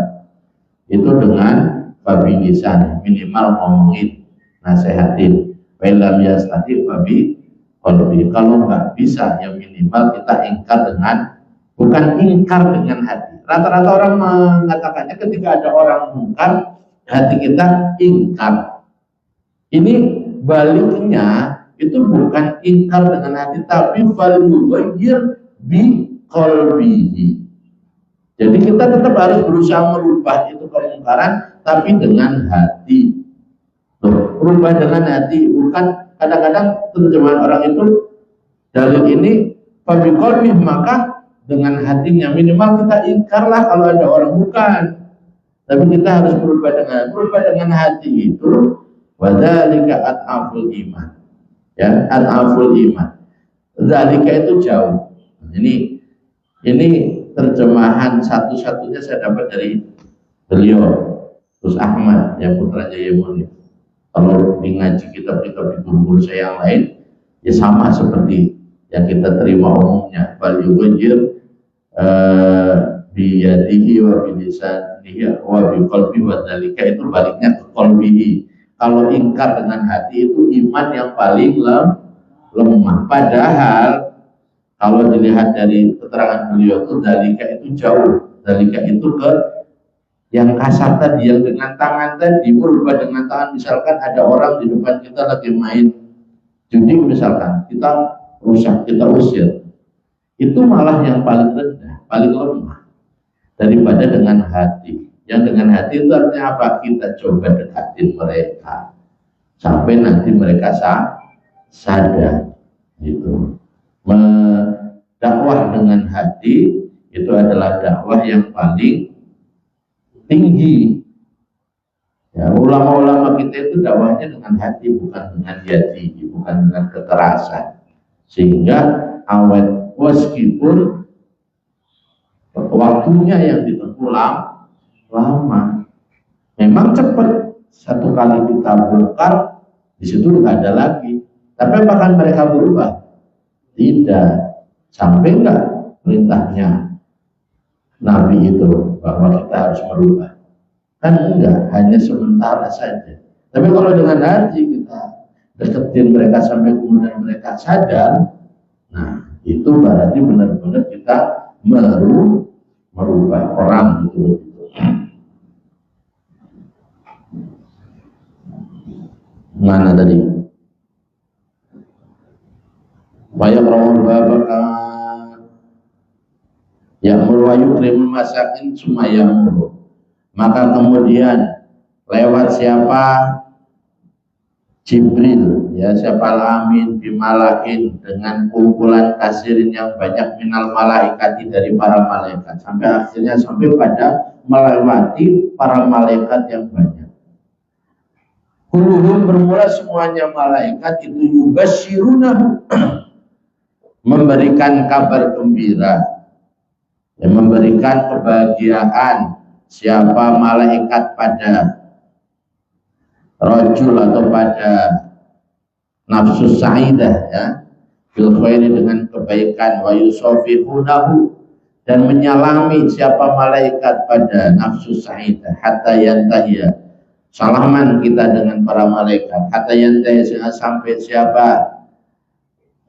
[SPEAKER 1] itu dengan babi lisan, minimal ngomongin, nasehatin. Wa illam yastati babi qalbi, kalau nggak bisa ya minimal kita ingkar dengan, bukan ingkar dengan hati. Rata-rata orang mengatakannya ketika ada orang mungkar, hati kita ingkar. Ini baliknya, itu bukan ingkar dengan hati, tapi fal yughayyir bi qalbihi. Jadi kita tetap harus berusaha merubah itu kemungkaran, tapi dengan hati. Tuh, rubah dengan hati, bukan kadang-kadang terjemahan orang itu dalil ini fa bi qalbihi, maka dengan hatinya, minimal kita ingkarlah kalau ada orang, bukan. Tapi kita harus berubah dengan hati itu. Wadzalika at'aful iman. Ya, at'aful iman. Dzalika itu jauh. Ini terjemahan satu-satunya saya dapat dari beliau, Gus Ahmad, yang putranya Yemuni. Kalau di ngaji kitab-kitab di guru saya yang lain, ya sama seperti yang kita terima umumnya. Fal yughayyir biyadihi wa bilisanihi wa biqalbi wa dzalika, itu baliknya ke qalbihi. Kalau ingkar dengan hati itu iman yang paling lemah. Padahal kalau dilihat dari keterangan beliau itu dzalika itu jauh. Dzalika itu ke yang kasar tadi, yang dengan tangan tadi, berubah dengan tangan. Misalkan ada orang di depan kita lagi main judi misalkan, kita rusak, kita usir. Itu malah yang paling rendah, paling lemah daripada dengan hati. Yang dengan hati itu artinya apa? Kita coba dekatin mereka sampai nanti mereka sadar. Gitu. Dakwah dengan hati itu adalah dakwah yang paling tinggi. Ya, ulama-ulama kita itu dakwahnya dengan hati, bukan dengan yadi, bukan dengan kekerasan. Sehingga awet, meskipun waktunya yang ditempuh lama, memang cepat. Satu kali kita bongkar, di situ nggak ada lagi. Tapi apakah mereka berubah? Tidak. Sampai enggak perintahnya Nabi itu bahwa kita harus merubah? Kan enggak, hanya sementara saja. Tapi kalau dengan hati kita deketin mereka sampai kemudian mereka sadar, nah itu berarti benar-benar kita merubah orang itu. Mana tadi? Banyak orang berbakat yang meruayu krim masakin cuma yang muru. Maka kemudian lewat siapa? Jibril, ya, siapa amin bimalakin, dengan kumpulan kasirin yang banyak minal malaikati, dari para malaikat, sampai akhirnya sampai pada melewati para malaikat yang banyak. Kulluhum bermula semuanya malaikat itu yubasyirunahu memberikan kabar gembira, yang memberikan kebahagiaan siapa malaikat pada rajul atau pada nafsu sa'idah, ya, bil khairi dengan kebaikan, wa yusafihunahu dan menyalami siapa malaikat pada nafsu sa'idah, hatta yantahiya salaman kita dengan para malaikat, hatta yantahiya sampai siapa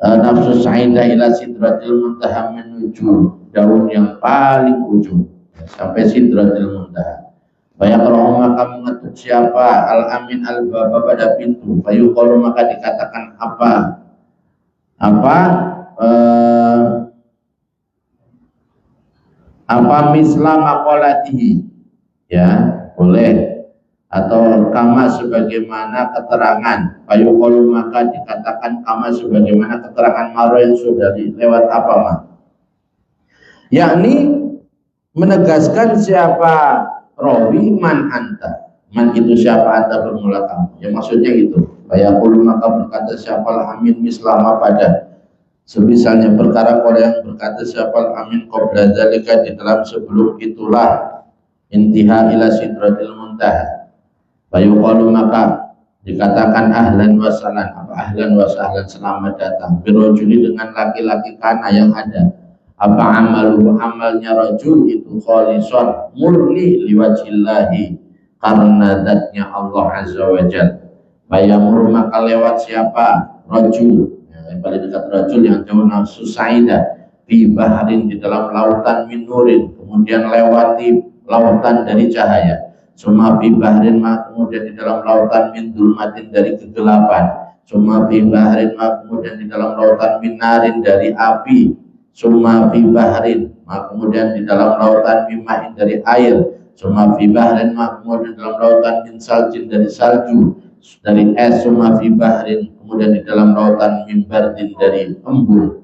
[SPEAKER 1] nafsu sa'idah ila sidratil muntaha menuju daun yang paling ujung sampai sidratil muntaha. Bayaqra'u maka mengetuk siapa al-amin al-baba pada pintu, fayuqalu maka dikatakan apa misla maqalatihi, ya boleh, atau kama sebagaimana keterangan, fayuqalu maka dikatakan kama sebagaimana keterangan maro yang sudah lewat apa mah, yakni menegaskan siapa rawi man anta, man itu siapa anta bermula kamu, ya maksudnya gitu. Fayaqulu maka berkata siapa amin mislama pada semisalnya perkara kalau yang berkata siapa amin qabla dzalika di dalam sebelum itulah intiha ila sidratil muntaha. Fayuqalu maka dikatakan ahlan wa sahlan, apa ahlan wa sahlan selamat datang birojuli dengan laki-laki kana yang ada apa amalnya rajul itu khalisan murni liwajillahi karena zatnya Allah azza wa jalla. Bayamur maka lewat siapa rajul, yang paling dekat rajul yang jauh nafsu sa'idah di baharin di dalam lautan min nurin, kemudian lewati lautan dari cahaya, summa fi bahrin kemudian di dalam lautan min dulmatin dari kegelapan, summa fi bahrin kemudian di dalam lautan min narin dari api, summa fi bahrin kemudian di dalam lautan mimain dari air, summa fi bahrin kemudian di dalam lautan min saljin dari salju dari es, summa fi bahrin kemudian di dalam lautan min bardin dari embun.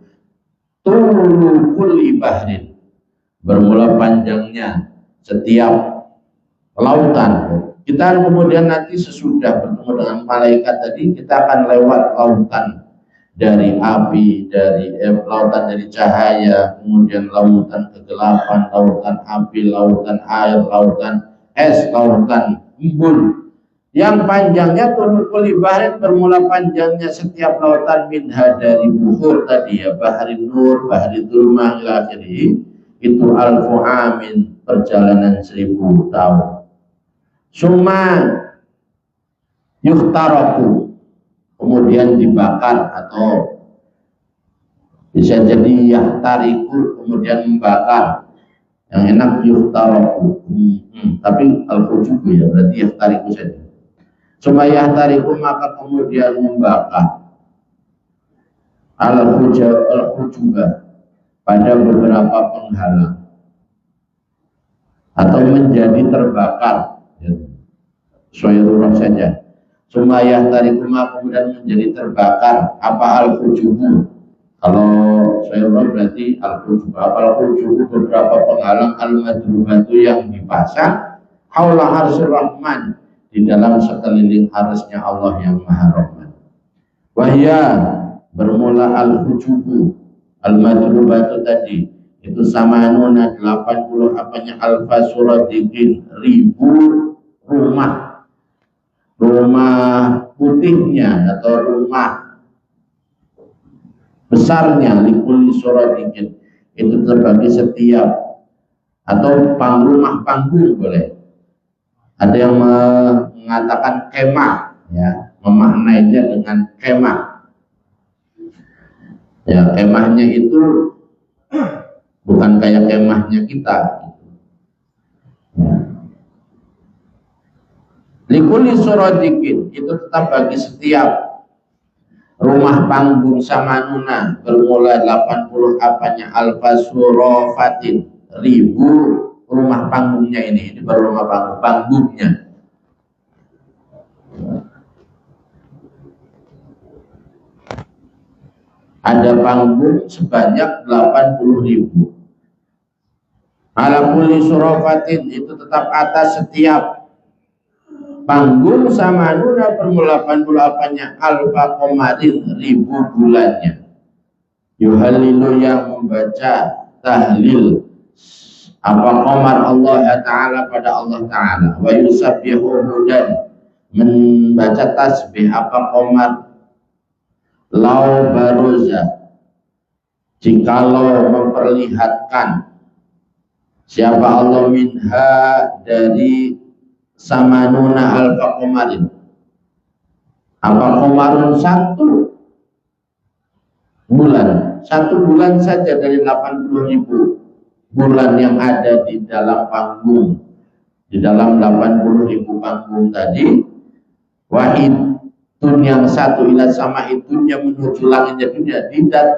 [SPEAKER 1] Tulu kulli bahrin bermula panjangnya setiap lautan. Kita kemudian nanti sesudah bertemu dengan malaikat tadi kita akan lewat lautan dari api, dari lautan dari cahaya, kemudian lautan kegelapan, lautan api, lautan air, lautan es, lautan embun. Yang panjangnya tulukul bahrin bermula panjangnya setiap lautan minha dari buhur tadi, ya, bahari nur, bahari durmah ila akhirih, itu alfu amin perjalanan 1000 tahun. Summa yuhtaraku kemudian dibakar, atau bisa jadi yahtariku kemudian membakar, yang enak yuhtaraku, tapi al-hujubu ya berarti yahtariku saja. Summa yahtariku maka kemudian membakar al-hujuba pada beberapa penghalang atau menjadi terbakar, ya, soirurah saja. Summa yahtariku maka kemudian menjadi terbakar apa al-hujubu, kalau soirurah berarti al-hujubu, apa al-hujubu beberapa penghalang al-madrubatu yang dipasang haula arsyir rahman di dalam sekeliling arsy-Nya Allah yang Maha Rahman. Wahya bermula al-hujubu al-madrubatu tadi itu sama nuna 80 apanya alfa suradikin 1000 rumah putihnya atau rumah besarnya likuli suradikin itu terbagi setiap, atau rumah panggung boleh. Ada yang mengatakan kemah, ya, memaknainya dengan kemah. Ya, kemahnya itu bukan kayak kemahnya kita. Ya. Likuli suradikin itu tetap bagi setiap rumah panggung samanuna bermula 80 apanya alfa surafatin 1000 rumah panggungnya ini baru rumah panggungnya. Ada panggung sebanyak 80.000. Ala kulli surafatin itu tetap atas setiap panggung samanuna bermula 88-nya alfa komarin, 1000 bulannya. Yuhalilu yang membaca tahlil apa komar Allah Ta'ala pada Allah Ta'ala, wa yusabbihu dan membaca tasbih apa komar lau baroza jikalau memperlihatkan siapa Allah minha dari samanuna alfa komarin, apa komarun 1 bulan, 1 bulan saja dari 80.000 bulan yang ada di dalam panggung, di dalam 80.000 panggung tadi. Wahidun yang 1 ila sama itunya menuju langitnya dunia,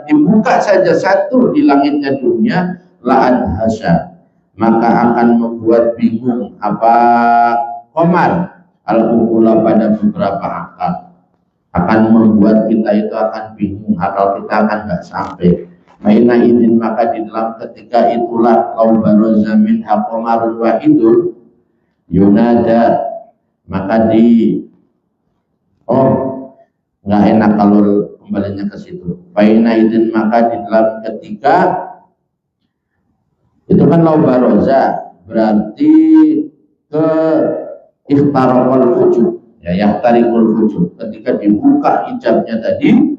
[SPEAKER 1] dibuka saja 1 di langitnya dunia, la'an hasya maka akan membuat bingung apa komar al-ukula pada beberapa akal, akan membuat kita itu akan bingung, akal kita akan nggak sampai. Maina idin maka di dalam ketika itulah lau baroza min hakomarun wahidun yunada maka nggak enak kalau kembalinya ke situ. Maina idin maka di dalam ketika itu kan lau baroza berarti ke ikhtaraqal wujud ya, yahtarikul wujud, ketika dibuka hijabnya tadi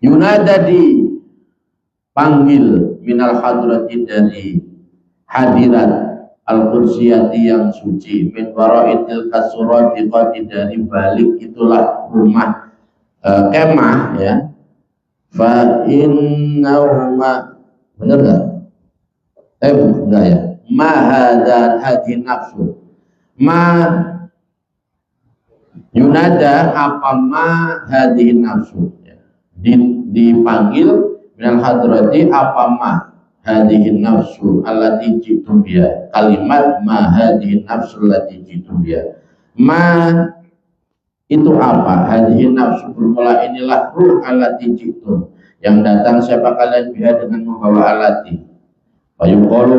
[SPEAKER 1] yunada dipanggil minal hadrati dari hadirat al-qudsiyati yang suci, min waraitil kasurati qadi dari balik itulah rumah kemah ya. Fa innahuma benar enggak? Enggak ya. Ma hadzal hadhi nafsu. Ma yunada apa ma hadhi nafsu. Dipanggil minal hadrati apa ma hadhihi nafsu allati jitum biha, kalimat ma hadhihi nafsu allati jitum biha, ma itu apa, hadhihi nafsu bermula inilah ruh allati jitum yang datang siapa kalian biha dengan membawa alati. Fayuqalu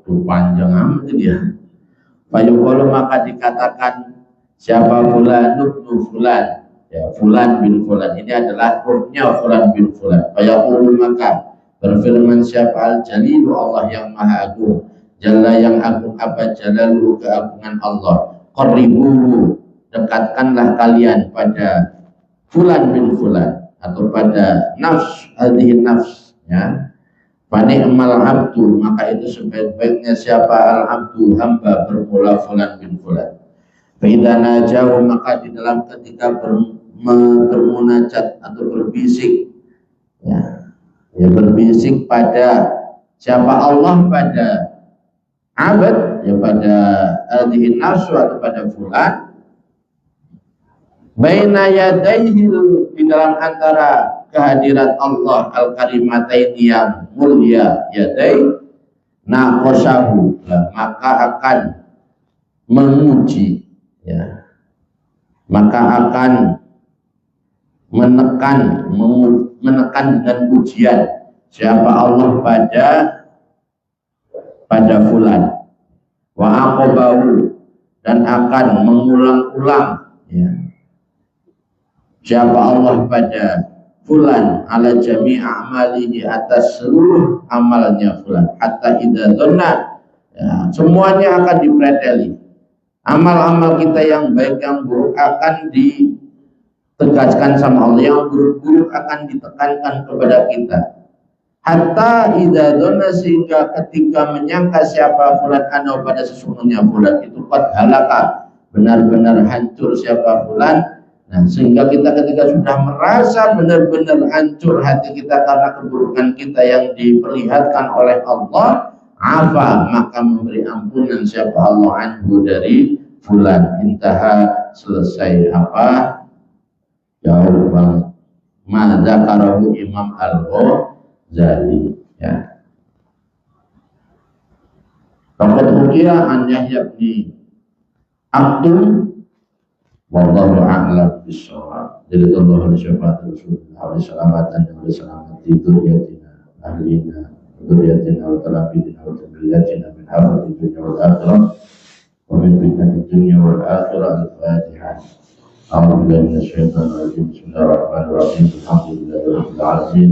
[SPEAKER 1] itu panjang amat dia. Fayuqalu maka dikatakan siapa fulan ibnu fulan ya, fulan bin fulan ini adalah ruhnya fulan bin fulan. Fayaqulu maka berfirman siapa al-jalilu Allah yang maha agung, jalla yang agung apa jalaluhu keagungan Allah, qaribuhu dekatkanlah kalian pada fulan bin fulan atau pada nafs hadhihi nafs ya. Fa ni'mal abdu maka itu sebaik-baiknya siapa al-abdu hamba bermula fulan bin fulan. Fa idza najahu maka di dalam ketika bermunajat atau berbisik ya, berbisik pada siapa Allah pada abad ya, pada hadhihi nafsu atau pada fulan baina yadaihi di dalam antara kehadirat Allah al-karimataini yang mulia yadai naqasahu maka akan menguji ya, maka akan menekan dengan pujian siapa Allah pada fulan wa aqabahu dan akan mengulang-ulang ya, siapa Allah pada fulan ala jami' a'malihi atas seluruh amalnya fulan hatta idza dhanna ya, semuanya akan dipreteli. Amal-amal kita yang baik yang buruk akan ditegaskan sama Allah, yang buruk-buruk akan ditekankan kepada kita. Hatta idza dhanna sehingga ketika menyangka siapa fulan ana pada sesungguhnya fulan itu qad halaka benar-benar hancur siapa fulan. Nah, sehingga kita ketika sudah merasa benar-benar hancur hati kita karena keburukan kita yang diperlihatkan oleh Allah, afa maka memberi ampunan siapa Allah anhu dari fulan. Intaha selesai apa? Jauh banget. Ma dzakarahu Imam Al-Ghazali ya. Faqad hukiya an Yahya bin Abdul wallahu a'lam bissawab. Jadi Allah syafaat Rasulullah salamatan wa salamati dzurriyyatina ahlina dzurriyyatina wa talabina wa dzurriyyatina min hafidhi dunya wal akhirah ومن فتنة الدنيا والآخرة. الفاتحة. أعوذ بالله من الشيطان الرجيم. بسم الله الرحمن الرحيم. الحمد لله رب العالمين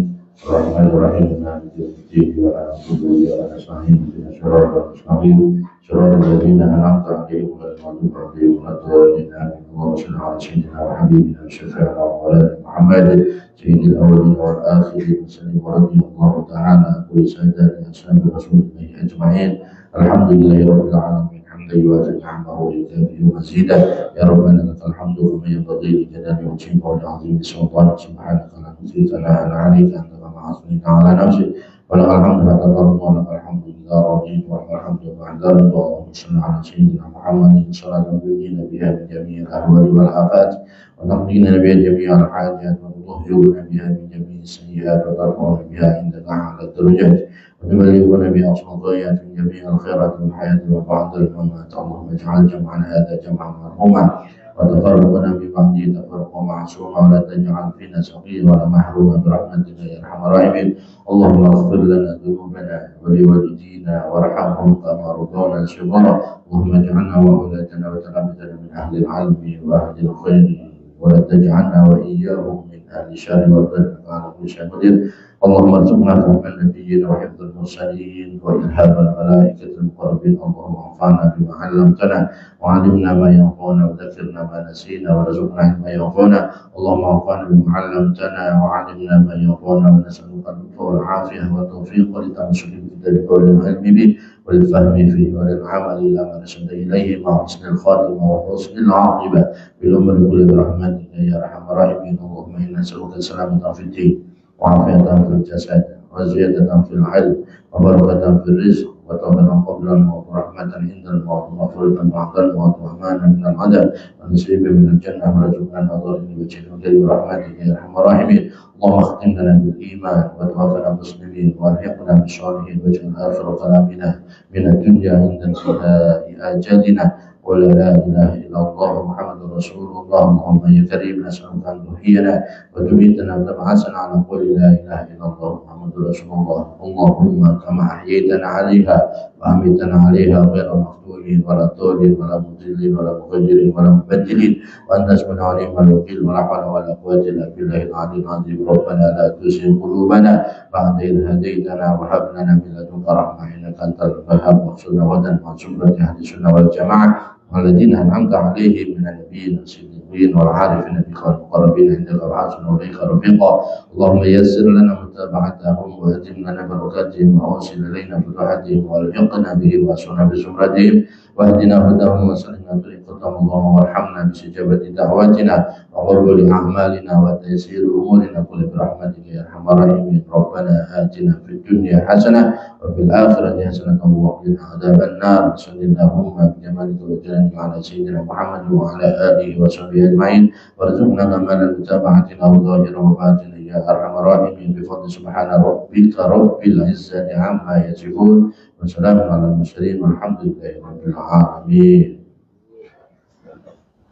[SPEAKER 1] الرحمن الرحيم مالك يوم الدين. إياك نعبد وإياك نستعين اهدنا الصراط المستقيم صراط الذين أنعمت عليهم غير المغضوب عليهم ولا الضالين آمين. اللهم صل على سيدنا وحبيبنا وشفيعنا ومولانا محمد سيد الأولين والآخرين وسلم ورضي الله تعالى عن كل سادات أصحاب رسول الله أجمعين. الحمد لله رب العالمين حمدا يوافي نعمه ويكافئ مزيدا. يا ربنا لك الحمد كما ينبغي لجلال وجهك ولعظيم سلطانك. سبحانك لا نحصي ثناء عليك أنت كما أثنيت على نفسك ولك الحمد حتى ترضى ولك الحمد إذا رضيت ولك الحمد بعد رضا. اللهم صل على سيدنا محمد صلاة تنجينا بها من جميع الأهوال والآفات ونقضينا بها جميع الحاجات وتطهرنا بها من جميع السيئات وترفعنا بها عندك أعلى الدرجات ونبلغنا بأصل الغايات من جميع الخيرات من الحياة وبعد الممات. اللهم اجعل جمعنا هذا جمعا مرحوما وتفرقنا من بعده تفرقا معصوما ولا تجعل فينا سقيا ولا محروما برحمتك يا أرحم الراحمين. اللهم اغفر لنا ذنوبنا ولوالدينا وارحمهم كما رضونا صغارا. اللهم اجعلنا وأولادنا وتلامذتنا من أهل العلم وأهل الخير ولا تجعلنا وإياهم من أهل الشر والظلم على كل شيء قدير. اللهم ارزقنا فهم النبيين وحفظ المرسلين وإلهام الملائكة المقربين. اللهم انفعنا بما علمتنا وعلمنا ما ينفعنا وذكرنا ما نسينا وارزقنا علما ينفعنا. اللهم انفعنا بما علمتنا وعلمنا ما ينفعنا ونسألك اللطف والعافية والتوفيق لتمسك بكتابك وللعلم به وللفهم فيه وللعمل إلى ما رشد إليه مع حسن الخاتمة وحسن العاقبة بالأمر كل برحمتك يا أرحم الراحمين. اللهم إنا نسألك السلامة في الدين وعافية في الجسد وزيادة في العلم وبركة في الرزق وتوبة قبل الموت ورحمة عند الموت ومغفرة بعد الموت وأمانا من العذاب ونصيبا من الجنة ورزقنا النظر إلى وجهك الكريم برحمتك يا أرحم الراحمين. اللهم اختم لنا بالإيمان وتوفنا مسلمين والحقنا بالصالحين واجعل آخر كلامنا من الدنيا عند انتهاء آجالنا ولا لا إله إلا الله محمد رسول الله. اللهم يا كريم نسألك أن تحيينا وتميتنا وتبعثنا على قول لا إله إلا الله محمد رسول الله. اللهم كما أحييتنا عليها وأميتنا عليها غير مفتونين ولا ضالين ولا مضلين ولا مغيرين ولا مبدلين وأنت اسمنا عليهم الوكيل ولا حول ولا قوة إلا بالله العلي العظيم. ربنا لا تزغ قلوبنا بعد إذ هديتنا وهب لنا من لدنك رحمة إنك أنت الوهاب. واغفرنا غدا مع زمرة أهل السنة والجماعة والذين أنعمت عليهم من النبيين والصديقين والعارفين بك والمقربين عندك وحسن أولئك رفيقا. اللهم يسر لنا متابعتهم وأتم لنا بركاتهم وأوصل إلينا فتوحاتهم والحقنا بهم وأسرنا بزمرتهم واهدنا هداهم وسلمنا طريقتهم. اللهم وارحمنا باستجابة دعواتنا وقبول أعمالنا وتيسير أمورنا كل برحمتك يا أرحم الراحمين. ربنا آتنا في الدنيا حسنة وفي الآخرة حسنة وقنا عذاب النار. صل اللهم بجمالك وجلالك على سيدنا محمد وعلى آله وصحبه أجمعين وارزقنا كمال المتابعة له ظاهرا وباطنا يا أرحم الراحمين بفضل سبحان ربك رب العزة عما يصفون وسلام على المرسلين والحمد لله رب العالمين.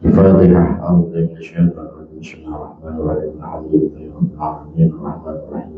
[SPEAKER 1] الفاتحة. أعوذ بالله من الشيطان الرجيم. بسم الله الرحمن الرحيم. الحمد لله رب العالمين الرحمن الرحيم